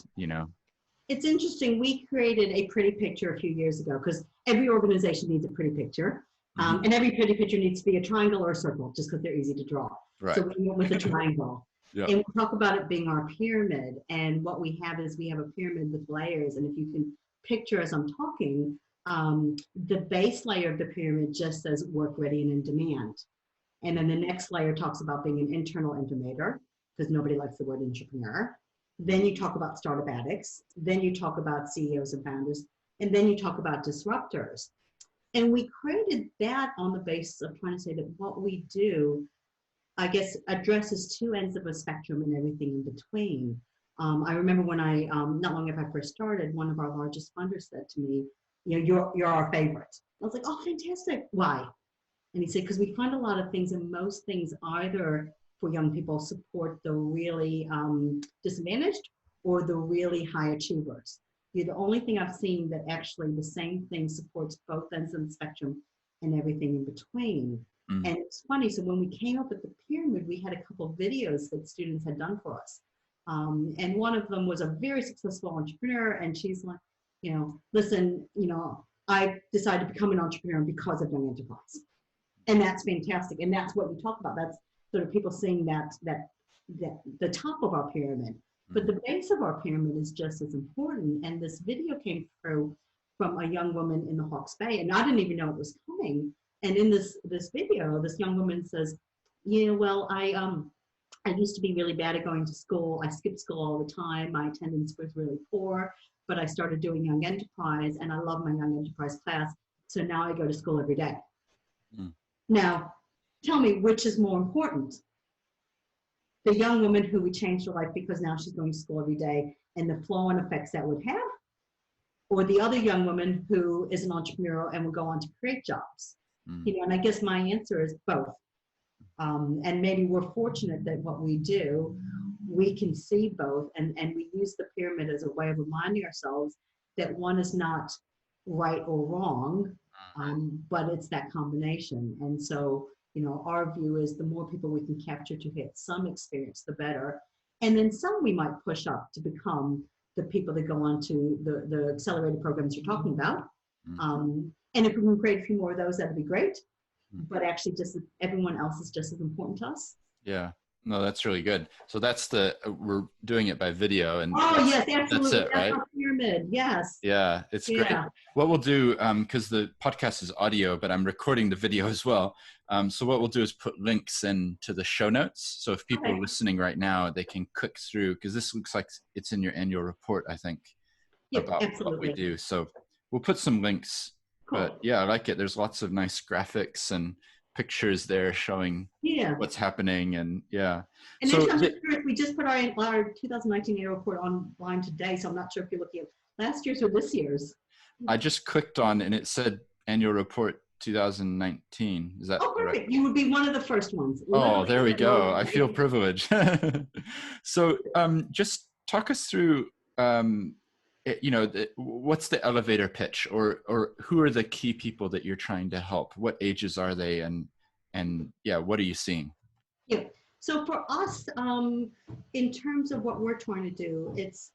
It's interesting. We created a pretty picture a few years ago because every organization needs a pretty picture. And every pretty picture needs to be a triangle or a circle just because they're easy to draw. Right. So we went with a triangle. And we talk about it being our pyramid. And what we have is we have a pyramid with layers. And if you can picture as I'm talking, the base layer of the pyramid just says work ready and in demand. And then the next layer talks about being an internal innovator because nobody likes the word entrepreneur. Then you talk about startup addicts. Then you talk about CEOs and founders. And then you talk about disruptors. And we created that on the basis of trying to say that what we do, I guess, addresses two ends of a spectrum and everything in between. I remember when not long after I first started, one of our largest funders said to me, you're our favorite. I was like, oh, fantastic. Why? And he said, because we find a lot of things, and most things either for young people support the really disadvantaged or the really high achievers. You're the only thing I've seen that actually the same thing supports both ends of the spectrum and everything in between. And it's funny, so when we came up with the pyramid, we had a couple of videos that students had done for us. And one of them was a very successful entrepreneur, and she's like, listen, I decided to become an entrepreneur because of Young Enterprise. And that's fantastic. And that's what we talk about. That's sort of people seeing that the top of our pyramid, but the base of our pyramid is just as important. And this video came through from a young woman in the Hawke's Bay, and I didn't even know it was coming. And in this video, this young woman says, well, I used to be really bad at going to school. I skipped school all the time. My attendance was really poor, but I started doing Young Enterprise, and I love my Young Enterprise class. So now I go to school every day. Now, tell me, which is more important? The young woman who we changed her life because now she's going to school every day and the flow-on effects that would have, or the other young woman who is an entrepreneur and will go on to create jobs? And I guess my answer is both. And maybe we're fortunate that what we do, we can see both, and we use the pyramid as a way of reminding ourselves that one is not right or wrong, but it's that combination. And so, our view is the more people we can capture to hit some experience, the better. And then some we might push up to become the people that go on to the accelerated programs you're talking about. And if we can create a few more of those, that'd be great. But actually, just everyone else is just as important to us. Yeah. No, that's really good. So that's we're doing it by video, and yes, absolutely. That's it, right? Our pyramid. Yes. Yeah, it's great. What we'll do, because the podcast is audio, but I'm recording the video as well. So what we'll do is put links into the show notes. So if people are listening right now, they can click through, because this looks like it's in your annual report, I think, about what we do. So we'll put some links. Cool. But yeah, I like it. There's lots of nice graphics and pictures there showing what's happening, and And so we just put our 2019 annual report online today, so I'm not sure if you're looking at last year's or this year's. I just clicked on and it said annual report 2019. Is that perfect? Correct? You would be one of the first ones. Oh, there we go. I feel privileged. So just talk us through what's the elevator pitch, or who are the key people that you're trying to help? What ages are they, and what are you seeing? Yeah. So for us, in terms of what we're trying to do, it's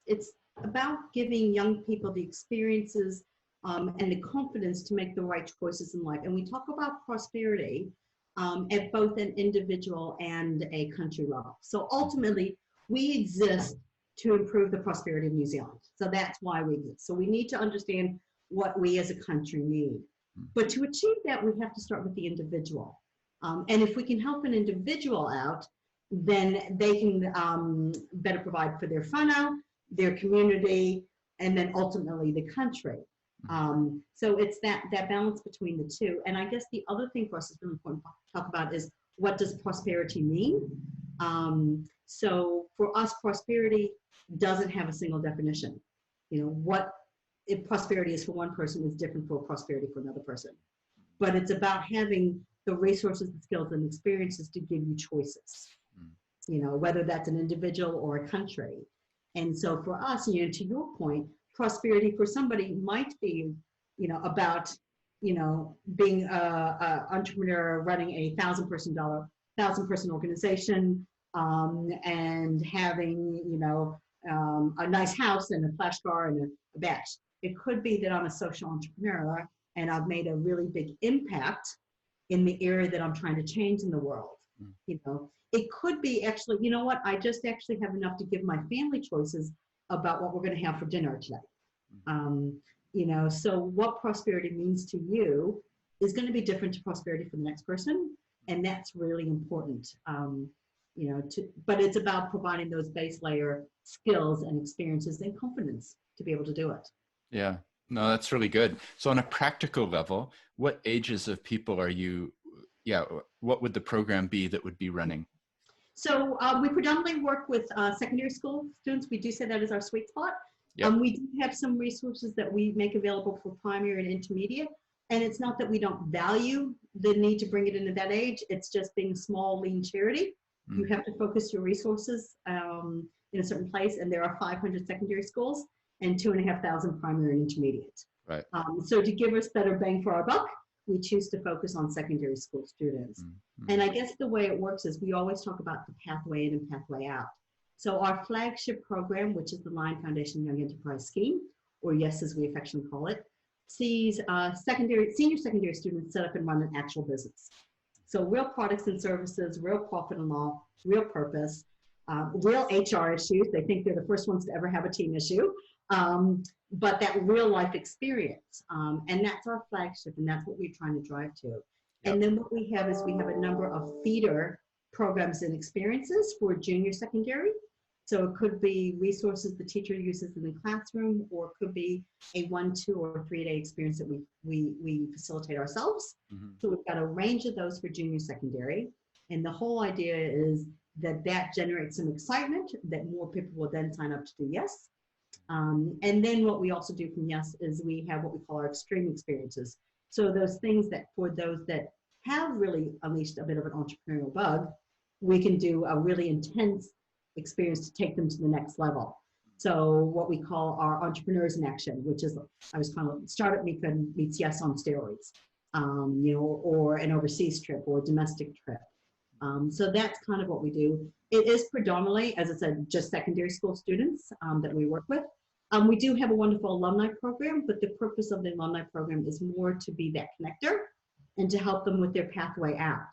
about giving young people the experiences and the confidence to make the right choices in life. And we talk about prosperity at both an individual and a country level. So ultimately, we exist to improve the prosperity of New Zealand. So that's why we exist. So we need to understand what we as a country need. But to achieve that, we have to start with the individual. And if we can help an individual out, then they can better provide for their whānau, their community, and then ultimately the country. So it's that balance between the two. And I guess the other thing for us is really important to talk about is, what does prosperity mean? So for us, prosperity doesn't have a single definition. What if prosperity is for one person is different for prosperity for another person. But it's about having the resources, the skills, and experiences to give you choices, whether that's an individual or a country. And so for us, to your point, prosperity for somebody might be, about, being an entrepreneur running a 1,000-person organization, and having, a nice house and a flash car and a badge. It could be that I'm a social entrepreneur and I've made a really big impact in the area that I'm trying to change in the world. It could be actually, I just actually have enough to give my family choices about what we're going to have for dinner today. So what prosperity means to you is going to be different to prosperity for the next person. And that's really important. But it's about providing those base layer skills and experiences and confidence to be able to do it. Yeah, no, that's really good. So on a practical level, what ages of people are you, what would the program be that would be running? So we predominantly work with secondary school students. We do say that is our sweet spot. Yep. We do have some resources that we make available for primary and intermediate. And it's not that we don't value the need to bring it into that age. It's just being a small, lean charity. You have to focus your resources in a certain place, and there are 500 secondary schools and 2,500 primary and intermediate. Right. So to give us better bang for our buck, we choose to focus on secondary school students. And I guess the way it works is we always talk about the pathway in and pathway out. So our flagship program, which is the Lion Foundation Young Enterprise Scheme, or YES as we affectionately call it, sees senior secondary students set up and run an actual business. So real products and services, real profit and loss, real purpose, real HR issues. They think they're the first ones to ever have a team issue, but that real life experience. And that's our flagship, and that's what we're trying to drive to. Yep. And then what we have is we have a number of feeder programs and experiences for junior secondary. So it could be resources the teacher uses in the classroom, or it could be a 1, 2, or 3-day experience that we facilitate ourselves. So we've got a range of those for junior secondary. And the whole idea is that generates some excitement, that more people will then sign up to do YES. And then what we also do from YES is we have what we call our extreme experiences. So those things that for those that have really unleashed a bit of an entrepreneurial bug, we can do a really intense experience to take them to the next level. So what we call our Entrepreneurs in Action, which is, I was kind of, Startup meets Yes on steroids, you know, or an overseas trip or a domestic trip. So that's kind of what we do. It is predominantly, as I said, just secondary school students that we work with. We do have a wonderful alumni program, but the purpose of the alumni program is more to be that connector and to help them with their pathway out.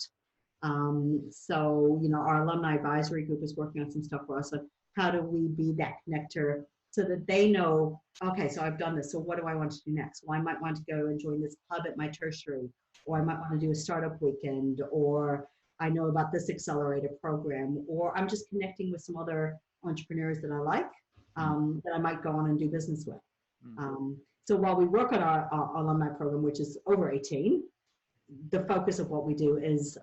So, you know, our alumni advisory group is working on some stuff for us. So how do we be that connector so that they know, okay, so I've done this. So what do I want to do next? Well, I might want to go and join this club at my tertiary, or I might want to do a startup weekend, or I know about this accelerator program, or I'm just connecting with some other entrepreneurs that I like, that I might go on and do business with. So while we work on our alumni program, which is over 18, the focus of what we do is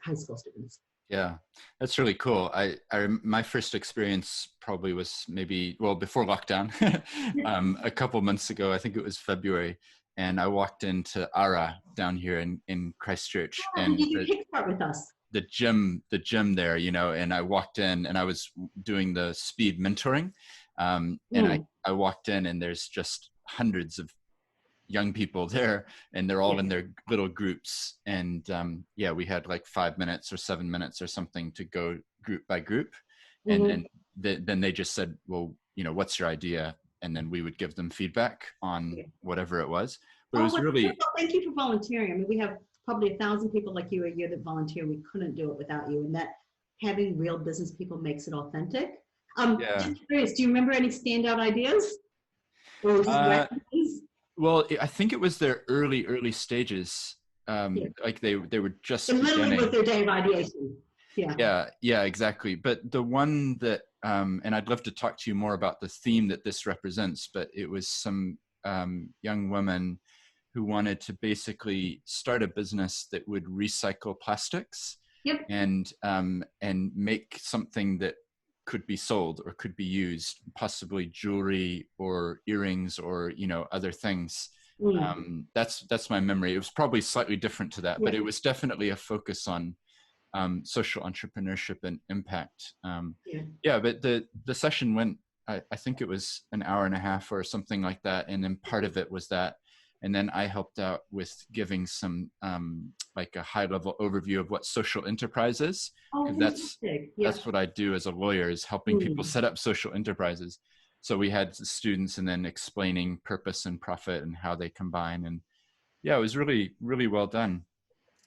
high school students. Yeah, that's really cool. My first experience probably was maybe, well, before lockdown, a couple months ago. I think it was February, and I walked into ARA down here in Christchurch, and did you kickstart with us? The gym there, you know, and I walked in and I was doing the speed mentoring, and I walked in and there's just hundreds of young people there, and they're all in their little groups, and yeah, we had like 5 minutes or 7 minutes or something to go group by group, and then they just said, well, you know, what's your idea, and then we would give them feedback on whatever it was. But it was really thank you for volunteering. I mean, we have probably 1,000 people like you a year that volunteer. We couldn't do it without you, and that having real business people makes it authentic. Just curious, do you remember any standout ideas? Or well, I think it was their early stages. Like they were just literally with their day of ideation. Yeah, exactly. But the one that, and I'd love to talk to you more about the theme that this represents, but it was some young women who wanted to basically start a business that would recycle plastics and make something that could be sold or could be used, possibly jewelry or earrings or, you know, other things. That's my memory. It was probably slightly different to that, but it was definitely a focus on social entrepreneurship and impact. But the session went, I think it was an hour and a half or something like that. And then part of it was that. And then I helped out with giving some like a high level overview of what social enterprise is. That's what I do as a lawyer, is helping people set up social enterprises. So we had students and then explaining purpose and profit and how they combine. And yeah, it was really, really well done.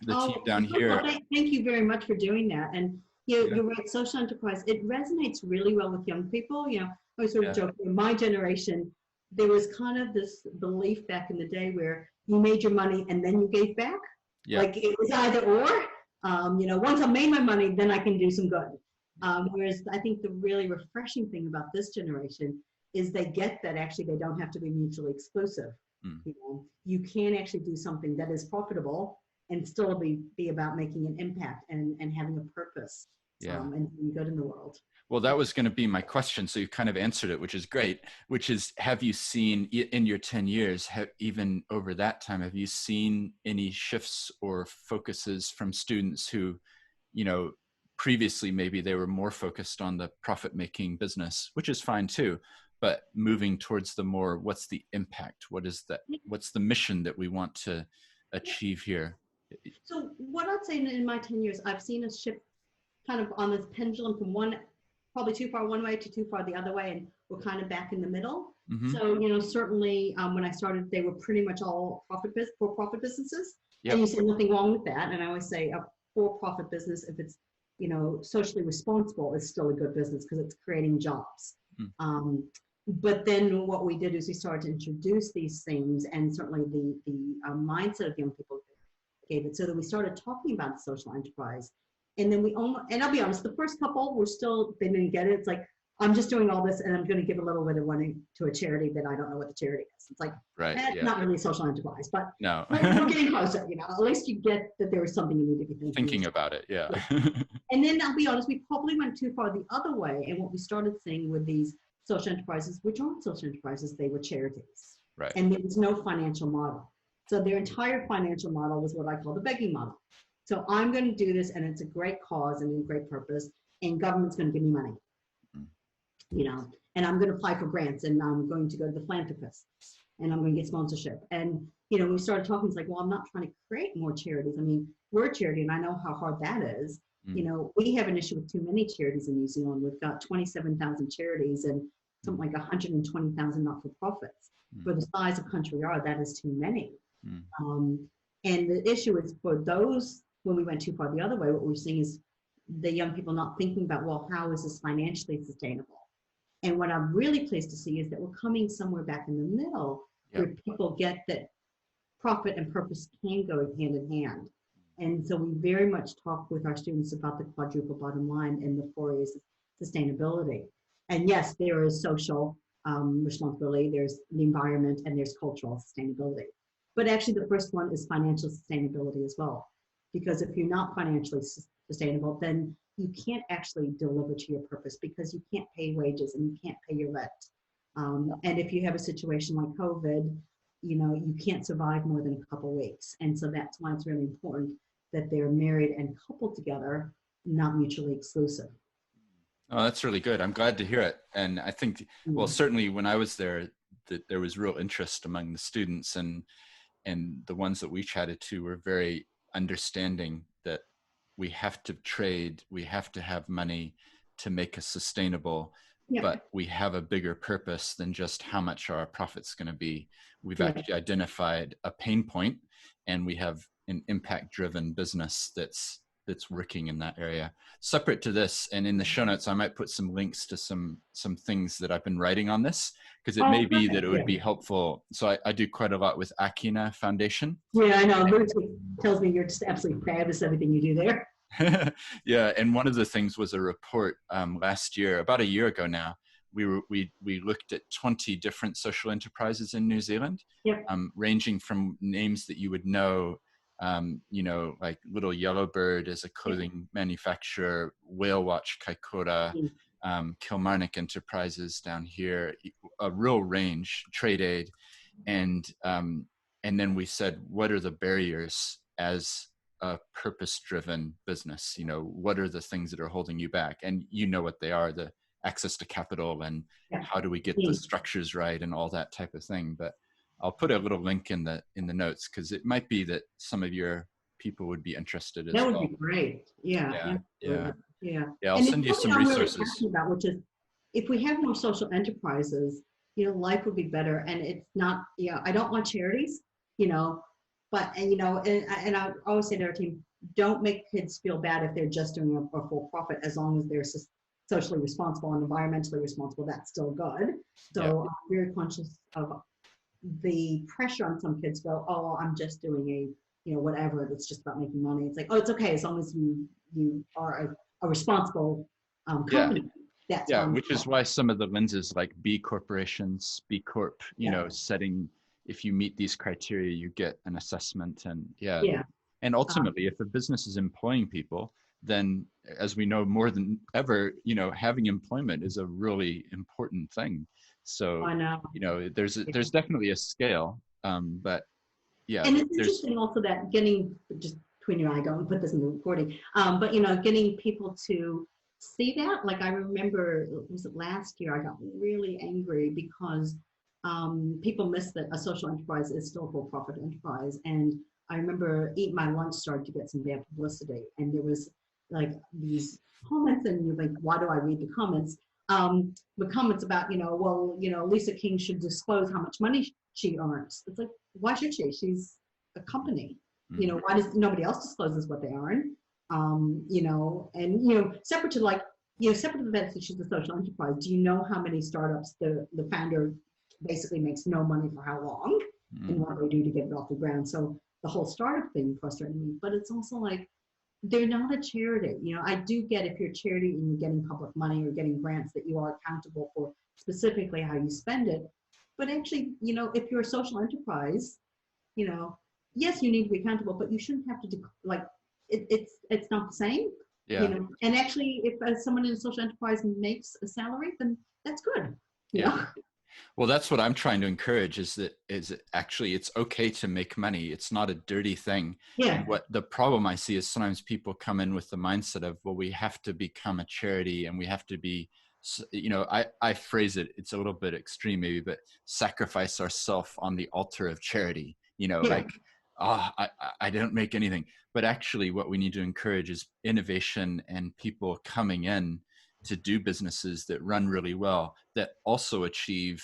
The team down here. Thank you very much for doing that. And you're right, social enterprise, it resonates really well with young people. You know, I was sort of joking, in my generation, there was kind of this belief back in the day where you made your money and then you gave back. Like it was either or, you know, once I made my money, then I can do some good. Whereas I think the really refreshing thing about this generation is they get that actually they don't have to be mutually exclusive. You know, you can actually do something that is profitable and still be about making an impact and having a purpose and doing good in the world. Well, that was going to be my question. So you kind of answered it, which is great, which is, have you seen in your 10 years, even over that time, have you seen any shifts or focuses from students who, you know, previously maybe they were more focused on the profit-making business, which is fine too, but moving towards the more, what's the impact? What's the mission that we want to achieve here? So what I'd say in my 10 years, I've seen a shift kind of on this pendulum from probably too far one way to too far the other way, and we're kind of back in the middle. So, you know, certainly when I started, they were pretty much all for-profit businesses. And you say nothing wrong with that. And I always say a for-profit business, if it's, you know, socially responsible, is still a good business because it's creating jobs. But then what we did is we started to introduce these things, and certainly the mindset of young people gave it, so that we started talking about social enterprise. And then and I'll be honest, the first couple they didn't get it. It's like, I'm just doing all this and I'm going to give a little bit of money to a charity that I don't know what the charity is. It's like, that's not really social enterprise, but no. We're getting closer, you know, at least you get that there is something you need to be thinking about it. And then I'll be honest, we probably went too far the other way. And what we started seeing with these social enterprises, which aren't social enterprises, they were charities. And there was no financial model. So their entire financial model was what I call the begging model. So I'm going to do this, and it's a great cause and a great purpose, and government's going to give me money. and I'm going to apply for grants, and I'm going to go to the philanthropist, and I'm going to get sponsorship. And, we started talking, it's like, well, I'm not trying to create more charities. I mean, we're a charity, and I know how hard that is. We have an issue with too many charities in New Zealand. We've got 27,000 charities and something like 120,000 not-for-profits. For the size of country we are, that is too many. And the issue is for those, when we went too far the other way, what we're seeing is the young people not thinking about, well, how is this financially sustainable? And what I'm really pleased to see is that we're coming somewhere back in the middle where people get that profit and purpose can go hand in hand. And so we very much talk with our students about the quadruple bottom line and the four areas of sustainability. And yes, there is social responsibility, there's the environment, and there's cultural sustainability. But actually the first one is financial sustainability as well. Because if you're not financially sustainable, then you can't actually deliver to your purpose, because you can't pay wages and you can't pay your rent. And if you have a situation like COVID, you can't survive more than a couple of weeks. And so that's why it's really important that they're married and coupled together, not mutually exclusive. Oh, that's really good. I'm glad to hear it. And I think, well, certainly when I was there, that there was real interest among the students, and the ones that we chatted to were very understanding that we have to trade, we have to have money to make us sustainable, but we have a bigger purpose than just how much our profit's going to be. We've actually identified a pain point, and we have an impact-driven business that's working in that area. Separate to this, and in the show notes, I might put some links to some things that I've been writing on this, because it may be that it would be helpful. So I do quite a lot with Akina Foundation. Yeah, I know. Lucy tells me you're just absolutely fabulous, everything you do there. Yeah, and one of the things was a report last year, about a year ago now. We looked at 20 different social enterprises in New Zealand, ranging from names that you would know, like Little Yellowbird as a clothing manufacturer, Whale Watch Kaikoura, Kilmarnock Enterprises down here, a real range, Trade Aid, and then we said, what are the barriers as a purpose-driven business? What are the things that are holding you back? And what they are: the access to capital, and how do we get the structures right, and all that type of thing. But I'll put a little link in the notes, because it might be that some of your people would be interested as well. That would be great. Yeah. I'll send you some resources. Really about, which is, if we have more social enterprises, life would be better. And it's not, I don't want charities, but and I always say to our team, don't make kids feel bad if they're just doing a for profit, as long as they're socially responsible and environmentally responsible. That's still good. So I'm very conscious of the pressure on some kids. Go, oh, I'm just doing whatever, that's just about making money. It's like, oh, it's okay as long as you are a responsible company. That's which is why some of the lenses like B corporations, B Corp, setting, if you meet these criteria, you get an assessment. And and ultimately, if a business is employing people, then, as we know more than ever, having employment is a really important thing. So I know. There's definitely a scale, but and it's interesting also that getting, just between you and I, don't put this in the recording, but getting people to see that. Like, I remember, was it last year, I got really angry because people miss that a social enterprise is still a for-profit enterprise. And I remember my lunch started to get some bad publicity, and there was like these comments, and you're like, why do I read the comments? The comments about, Lisa King should disclose how much money she earns. It's like, why should she? She's a company. Why does nobody else discloses what they earn? Separate to the fact that she's a social enterprise, do you know how many startups the founder basically makes no money for how long, and what they do to get it off the ground? So the whole startup thing frustrated me, but it's also like, they're not a charity. I do get, if you're a charity and you're getting public money or getting grants, that you are accountable for specifically how you spend it. But actually, if you're a social enterprise, yes, you need to be accountable, but you shouldn't have to do, like, it's not the same. And actually, if someone in a social enterprise makes a salary, then that's good. Well, that's what I'm trying to encourage, is actually, it's okay to make money. It's not a dirty thing. And what the problem I see is sometimes people come in with the mindset of, well, we have to become a charity and we have to be you know, I phrase it, it's a little bit extreme maybe, but sacrifice ourselves on the altar of charity, you know, Yeah. like, oh, I don't make anything. But actually what we need to encourage is innovation and people coming in to do businesses that run really well, that also achieve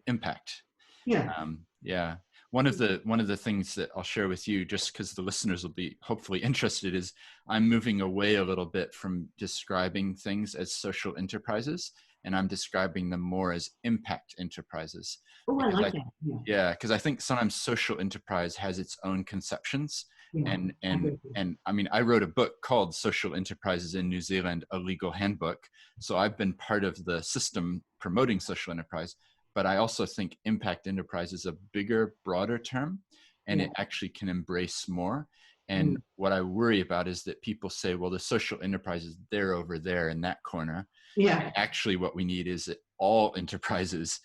impact. Yeah. Yeah. One of the things that I'll share with you, just because the listeners will be hopefully interested, is I'm moving away a little bit from describing things as social enterprises, and I'm describing them more as impact enterprises. Oh, I Because like that. Yeah. yeah, because I think sometimes social enterprise has its own conceptions. Yeah. And I and agree with you. and I mean, I wrote a book called Social Enterprises in New Zealand, a legal handbook. So I've been part of the system promoting social enterprise, but I also think impact enterprise is a bigger, broader term, and Yeah. it actually can embrace more. And Mm. what I worry about is that people say, well, the social enterprise is there over there in that corner. Yeah. Actually, what we need is that all enterprises,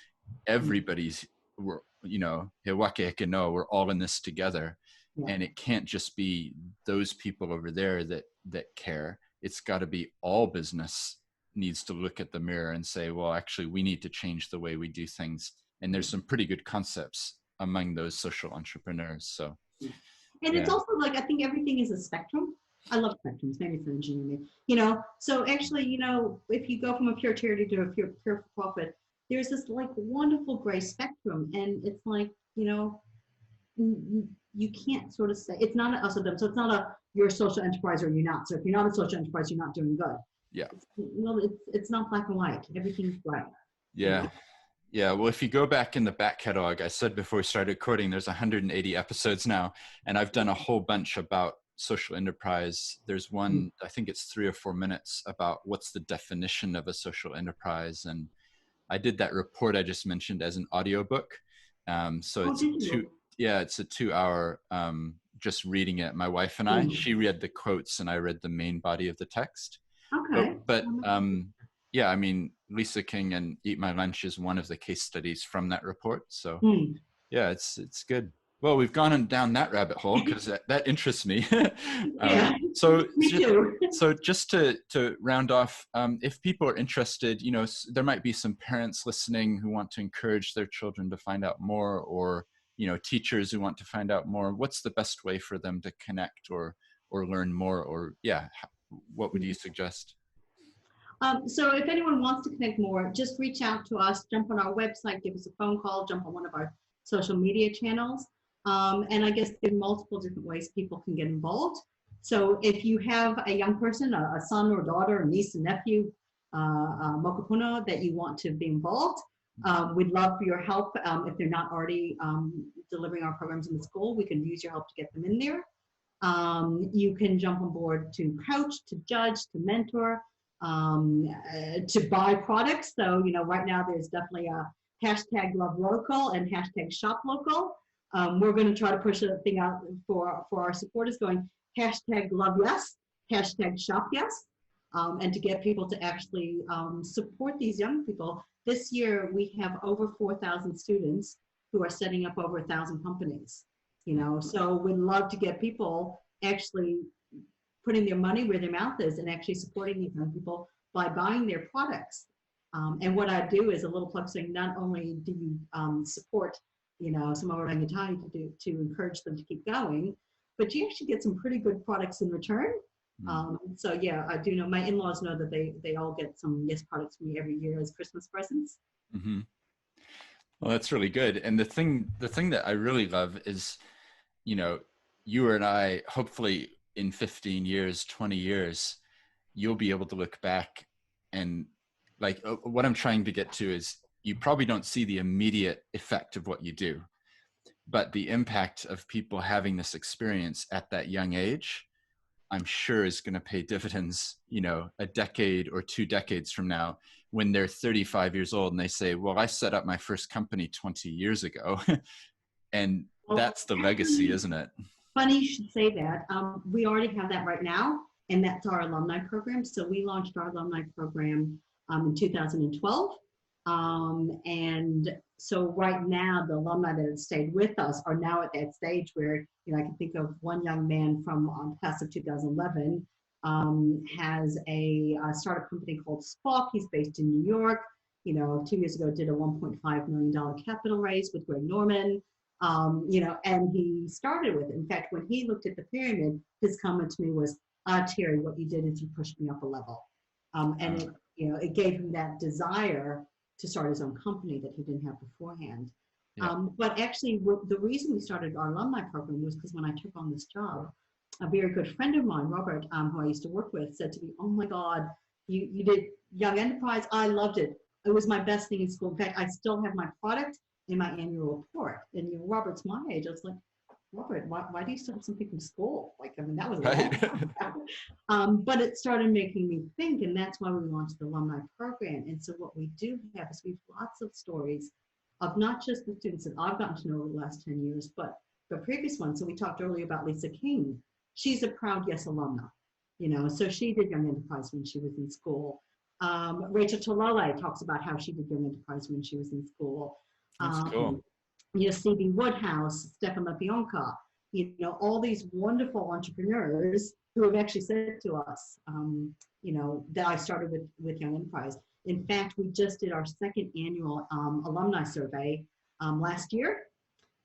everybody's, we're, you know, he wake eke no, we're all in this together. Yeah. And it can't just be those people over there that care. It's got to be all business needs to look at the mirror and say, well, actually, we need to change the way we do things. And there's some pretty good concepts among those social entrepreneurs. So, And it's yeah. also like, I think everything is a spectrum. I love spectrums, maybe it's an engineering, you know. So actually, you know, if you go from a pure charity to a pure profit, there's this like wonderful gray spectrum. And it's like, you know, you can't sort of say, it's not a us or them. So it's not a, you're a social enterprise or you're not. So if you're not a social enterprise, you're not doing good. Yeah. Well, it's not black and white. Everything's gray. Yeah. You know? Yeah, well, if you go back in the back catalog, I said before we started recording, there's 180 episodes now, and I've done a whole bunch about social enterprise. There's one, I think it's 3 or 4 minutes, about what's the definition of a social enterprise. And I did that report I just mentioned as an audiobook. So Oh, it's did you? it's a 2-hour, just reading it. My wife and I, she read the quotes and I read the main body of the text. Okay. But yeah, I mean, Lisa King and Eat My Lunch is one of the case studies from that report. So yeah, it's good. Well, we've gone down that rabbit hole because that interests me. Yeah, So me too. so just to round off, if people are interested, you know, there might be some parents listening who want to encourage their children to find out more, or, you know, teachers who want to find out more. What's the best way for them to connect or learn more? Or yeah, what would you suggest? So if anyone wants to connect more, just reach out to us, jump on our website, give us a phone call, jump on one of our social media channels. And I guess there are multiple different ways people can get involved. So if you have a young person, a son or daughter, a niece and nephew, mokapuno, that you want to be involved, we'd love for your help. If they're not already delivering our programs in the school, we can use your help to get them in there. You can jump on board to coach, to judge, to mentor, to buy products. So, you know, right now there's definitely a hashtag love local and hashtag shop local. We're going to try to push a thing out for our supporters going hashtag love yes, hashtag shop yes, and to get people to actually support these young people. This year we have over 4,000 students who are setting up over 1,000 companies. You know, so we'd love to get people actually putting their money where their mouth is and actually supporting these young people by buying their products. And what I do is a little plug saying, not only do you support, you know, some of our orangutan to encourage them to keep going, but you actually get some pretty good products in return. So yeah, I do know, my in-laws know that they all get some Yes products from me every year as Christmas presents. Mm-hmm. Well, that's really good. And the thing that I really love is, you know, you and I, hopefully in 15 years, 20 years, you'll be able to look back and like what I'm trying to get to is you probably don't see the immediate effect of what you do, but the impact of people having this experience at that young age, I'm sure is going to pay dividends, you know, a decade or 2 decades from now when they're 35 years old and they say, well, I set up my first company 20 years ago. And that's the legacy, isn't it? Funny you should say that. We already have that right now, and that's our alumni program. So we launched our alumni program in 2012. And so right now, the alumni that have stayed with us are now at that stage where, you know, I can think of one young man from class of 2011 has a startup company called Spock. He's based in New York. 2 years ago, did a $1.5 million capital raise with Greg Norman. And he started with it. In fact, when he looked at the pyramid, his comment to me was, Terry, what you did is you pushed me up a level. And it gave him that desire to start his own company that he didn't have beforehand. Yeah. But actually, the reason we started our alumni program was because when I took on this job, a very good friend of mine, Robert, who I used to work with, said to me, oh my God, you did Young Enterprise. I loved it. It was my best thing in school. In fact, I still have my product in my annual report. And Robert's my age. I was like, Robert, why do you still have something from school? That was right. But it started making me think, and that's why we launched the alumni program. And so what we do have is we have lots of stories of not just the students that I've gotten to know over the last 10 years, but the previous ones. So we talked earlier about Lisa King. She's a proud Yes alumna, so she did Young Enterprise when she was in school. Rachel Tolole talks about how she did Young Enterprise when she was in school. That's cool. C.B. Woodhouse, Stefan LaPionka, all these wonderful entrepreneurs who have actually said to us, that I started with Young Enterprise. In fact, we just did our second annual alumni survey last year.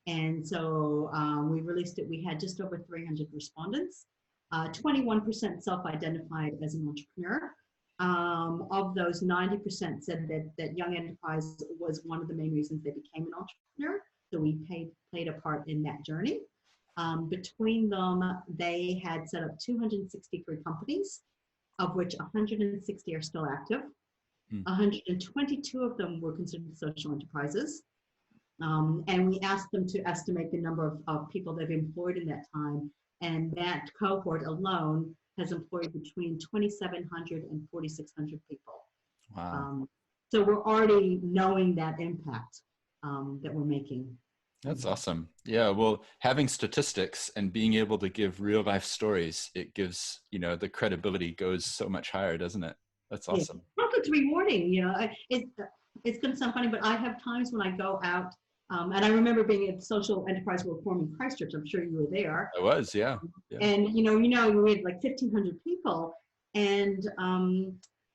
And so we released it. We had just over 300 respondents. 21% self-identified as an entrepreneur. Of those, 90% said that Young Enterprise was one of the main reasons they became an entrepreneur. So we played a part in that journey. Between them, they had set up 263 companies, of which 160 are still active. 122 of them were considered social enterprises. And we asked them to estimate the number of people they've employed in that time. And that cohort alone has employed between 2,700 and 4,600 people. Wow. So we're already knowing that impact that we're making. That's awesome. Yeah, well, having statistics and being able to give real life stories, it gives, the credibility goes so much higher, doesn't it? That's awesome. Yeah. Well, it's rewarding, it's going to sound funny, but I have times when I go out, and I remember being at Social Enterprise World Forum in Christchurch. I'm sure you were there. I was, yeah. And, we had like 1,500 people. And,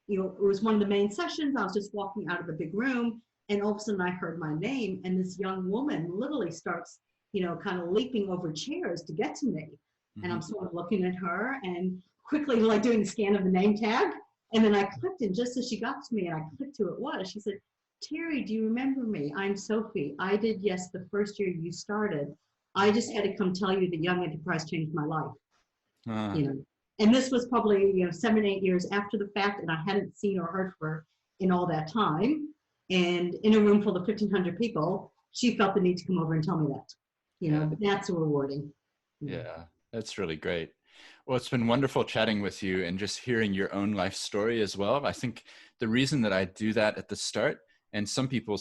it was one of the main sessions. I was just walking out of the big room. And all of a sudden I heard my name. And this young woman literally starts, kind of leaping over chairs to get to me. Mm-hmm. And I'm sort of looking at her and quickly like doing the scan of the name tag. And then I clicked, and just as she got to me and I clicked who it was, she said, Terry, do you remember me? I'm Sophie. I did Yes the first year you started. I just had to come tell you that Young Enterprise changed my life. And this was probably 7, 8 years after the fact, and I hadn't seen or heard from her in all that time. And in a room full of 1,500 people, she felt the need to come over and tell me that. That's rewarding. Yeah, that's really great. Well, it's been wonderful chatting with you and just hearing your own life story as well. I think the reason that I do that at the start, and some people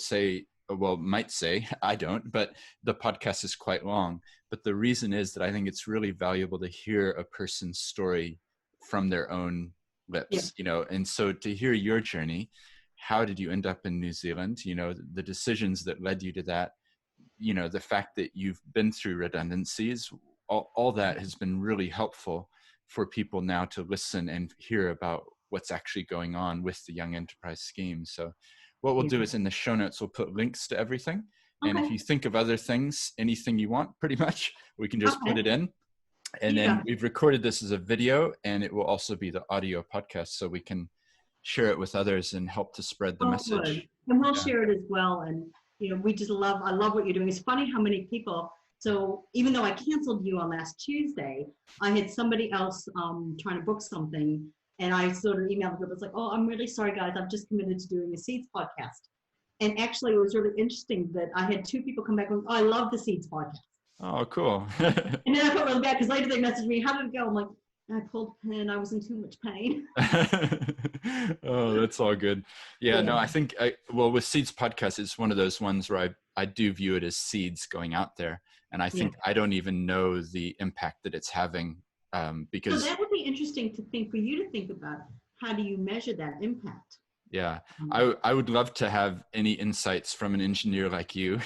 might say, I don't, but the podcast is quite long. But the reason is that I think it's really valuable to hear a person's story from their own lips, and so to hear your journey, how did you end up in New Zealand? The decisions that led you to that, the fact that you've been through redundancies, all that has been really helpful for people now to listen and hear about what's actually going on with the Young Enterprise scheme. So what we'll do is in the show notes, we'll put links to everything. Okay. And if you think of other things, anything you want, pretty much, we can just put it in. And then we've recorded this as a video, and it will also be the audio podcast, so we can share it with others and help to spread the message. Good. And we'll share it as well. And, I love what you're doing. It's funny how many people, so even though I canceled you on last Tuesday, I had somebody else trying to book something. And I sort of emailed the group. It's like, oh, I'm really sorry, guys. I've just committed to doing a Seeds podcast. And actually, it was really interesting that I had 2 people come back and go, oh, I love the Seeds podcast. Oh, cool. And then I felt really bad because later they messaged me, how did it go? I'm like, I pulled a pin. I was in too much pain. Oh, that's all good. Yeah, no, I think, with Seeds podcast, it's one of those ones where I do view it as seeds going out there. And I think I don't even know the impact that it's having. Because so that would be interesting for you to think about. How do you measure that impact? Yeah. Um, I would love to have any insights from an engineer like you.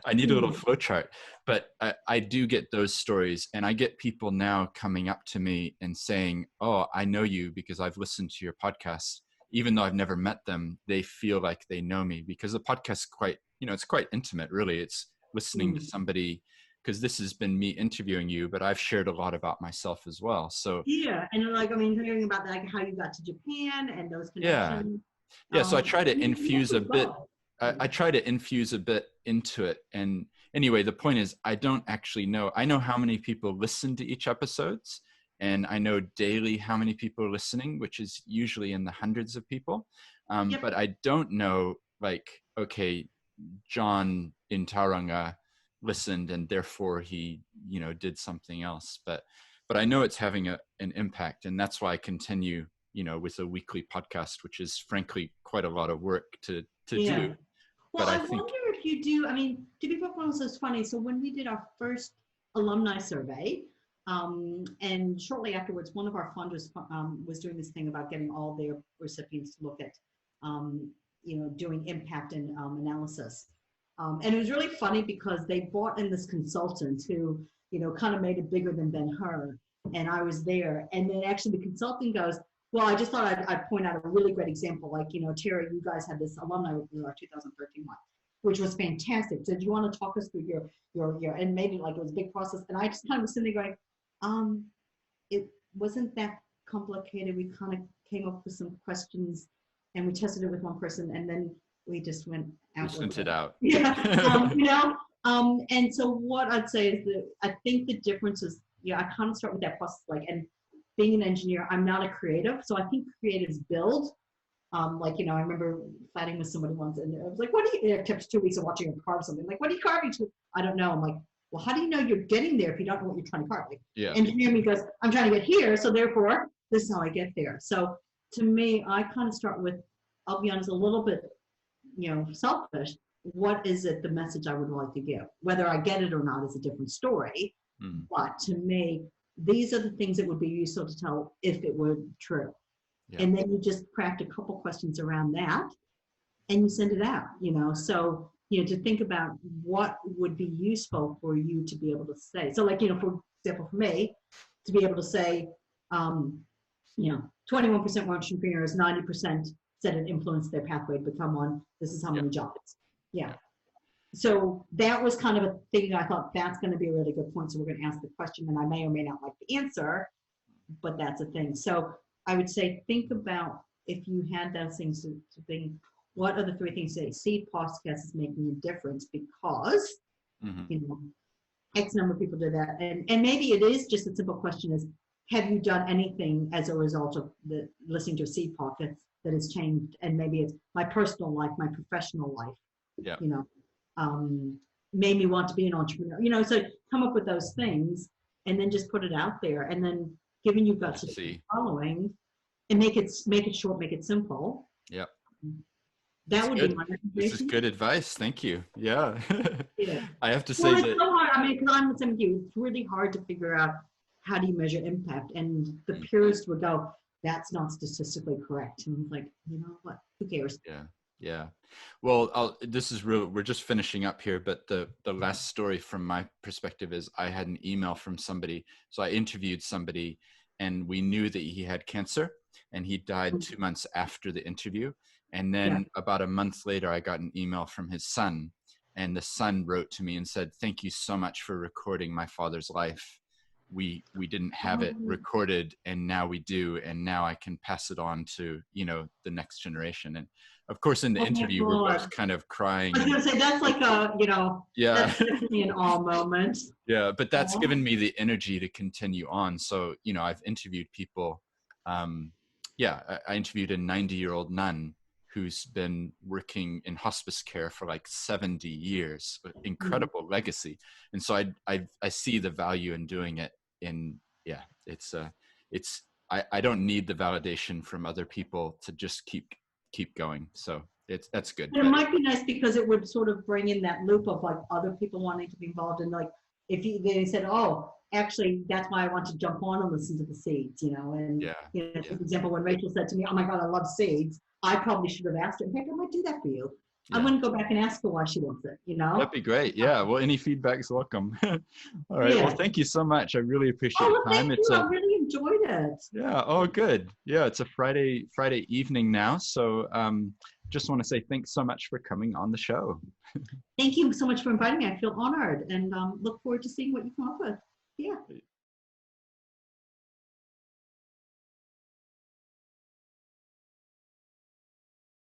I need a little flow chart, but I do get those stories, and I get people now coming up to me and saying, oh, I know you because I've listened to your podcast. Even though I've never met them, they feel like they know me because the podcast is quite, it's quite intimate, really. It's listening to mm. somebody, because this has been me interviewing you, but I've shared a lot about myself as well. So Yeah, and like, I mean, hearing about like how you got to Japan and those yeah. connections. Yeah, so I try to You infuse a could bit. go. I try to infuse a bit into it. And anyway, the point is, I don't actually know. I know how many people listen to each episodes, and I know daily how many people are listening, which is usually in the hundreds of people. Yep. But I don't know, like, okay, John in Tauranga listened, and therefore he, did something else. But I know it's having an impact, and that's why I continue, with a weekly podcast, which is frankly quite a lot of work to Yeah. do. Well, But I I think, wonder if you do. I mean, to be perfectly honest, it's funny. So when we did our first alumni survey, and shortly afterwards, one of our funders was doing this thing about getting all their recipients to look at, doing impact and analysis. And it was really funny because they brought in this consultant who, kind of made it bigger than Ben-Hur. And I was there. And then actually the consultant goes, well, I just thought I'd point out a really great example. Like, Terry, you guys had this alumni review, our 2013 one, which was fantastic. So do you want to talk us through your, and made it like it was a big process. And I just kind of was sitting there going, it wasn't that complicated. We kind of came up with some questions and we tested it with one person and then we just went out. we sent it out. Yeah. And so what I'd say is that I think the difference is, I kind of start with that process, like, and being an engineer, I'm not a creative. So I think creatives build. I remember fighting with somebody once and I was like, what do you, it took 2 weeks of watching them carve something. Like, what are you carving to? I don't know. I'm like, well, how do you know you're getting there if you don't know what you're trying to carve? Like, Yeah. engineer me goes, I'm trying to get here. So therefore, this is how I get there. So to me, I kind of start with, I'll be honest, a little bit, selfish. What is it, the message I would like to give? Whether I get it or not is a different story. But to me, these are the things that would be useful to tell if it were true. Yeah. And then you just craft a couple questions around that and you send it out, So, to think about what would be useful for you to be able to say. So like, for example, for me, to be able to say, 21% were entrepreneurs, 90% said it influenced their pathway to become one. This is how many jobs. Yeah. So that was kind of a thing I thought that's going to be a really good point. So we're going to ask the question and I may or may not like the answer, but that's a thing. So I would say, think about if you had those things to think, what are the 3 things that Seed Podcast is making a difference because, X number of people do that. And maybe it is just a simple question is, have you done anything as a result of the listening to a Seed Podcast that has changed? And maybe it's my personal life, my professional life, made me want to be an entrepreneur, so come up with those things and then just put it out there. And then given you've got such a following and make it short, make it simple. Yep. That would be my recommendation. This is good advice. Thank you. Yeah. Yeah. I have to say it's that. So hard. I mean, because I'm the same with you. It's really hard to figure out how do you measure impact. And the purist would go, that's not statistically correct. And I'm like, you know what? Who cares? Yeah. Yeah. Well, this is real. We're just finishing up here, but the last story from my perspective is I had an email from somebody. So I interviewed somebody and we knew that he had cancer and he died 2 months after the interview. And then about a month later, I got an email from his son, and the son wrote to me and said, thank you so much for recording my father's life. We didn't have it recorded and now we do. And now I can pass it on to, the next generation. And of course, in the interview, we're both kind of crying. I was going to say, that's like that's definitely an awe moment. Yeah. But that's given me the energy to continue on. So, I've interviewed people. I interviewed a 90-year-old nun who's been working in hospice care for like 70 years, incredible legacy. And so I see the value in doing it I don't need the validation from other people to just keep going. So that's good. But it might be nice because it would sort of bring in that loop of like other people wanting to be involved in like they said, oh, actually, that's why I want to jump on and listen to the seeds, and, Yeah. for example, when Rachel said to me, oh my God, I love seeds, I probably should have asked her. In fact, I might do that for you. I Yeah. wouldn't go back and ask her why she loves it, That'd be great. Yeah. Well, any feedback's welcome. All right. Well, Yeah. thank you so much. I really appreciate Oh, your well, time. thank you. I really enjoyed it. Yeah. Oh, good. Yeah. It's a Friday evening now. So, just want to say thanks so much for coming on the show. Thank you so much for inviting me. I feel honored and look forward to seeing what you come up with. Yeah.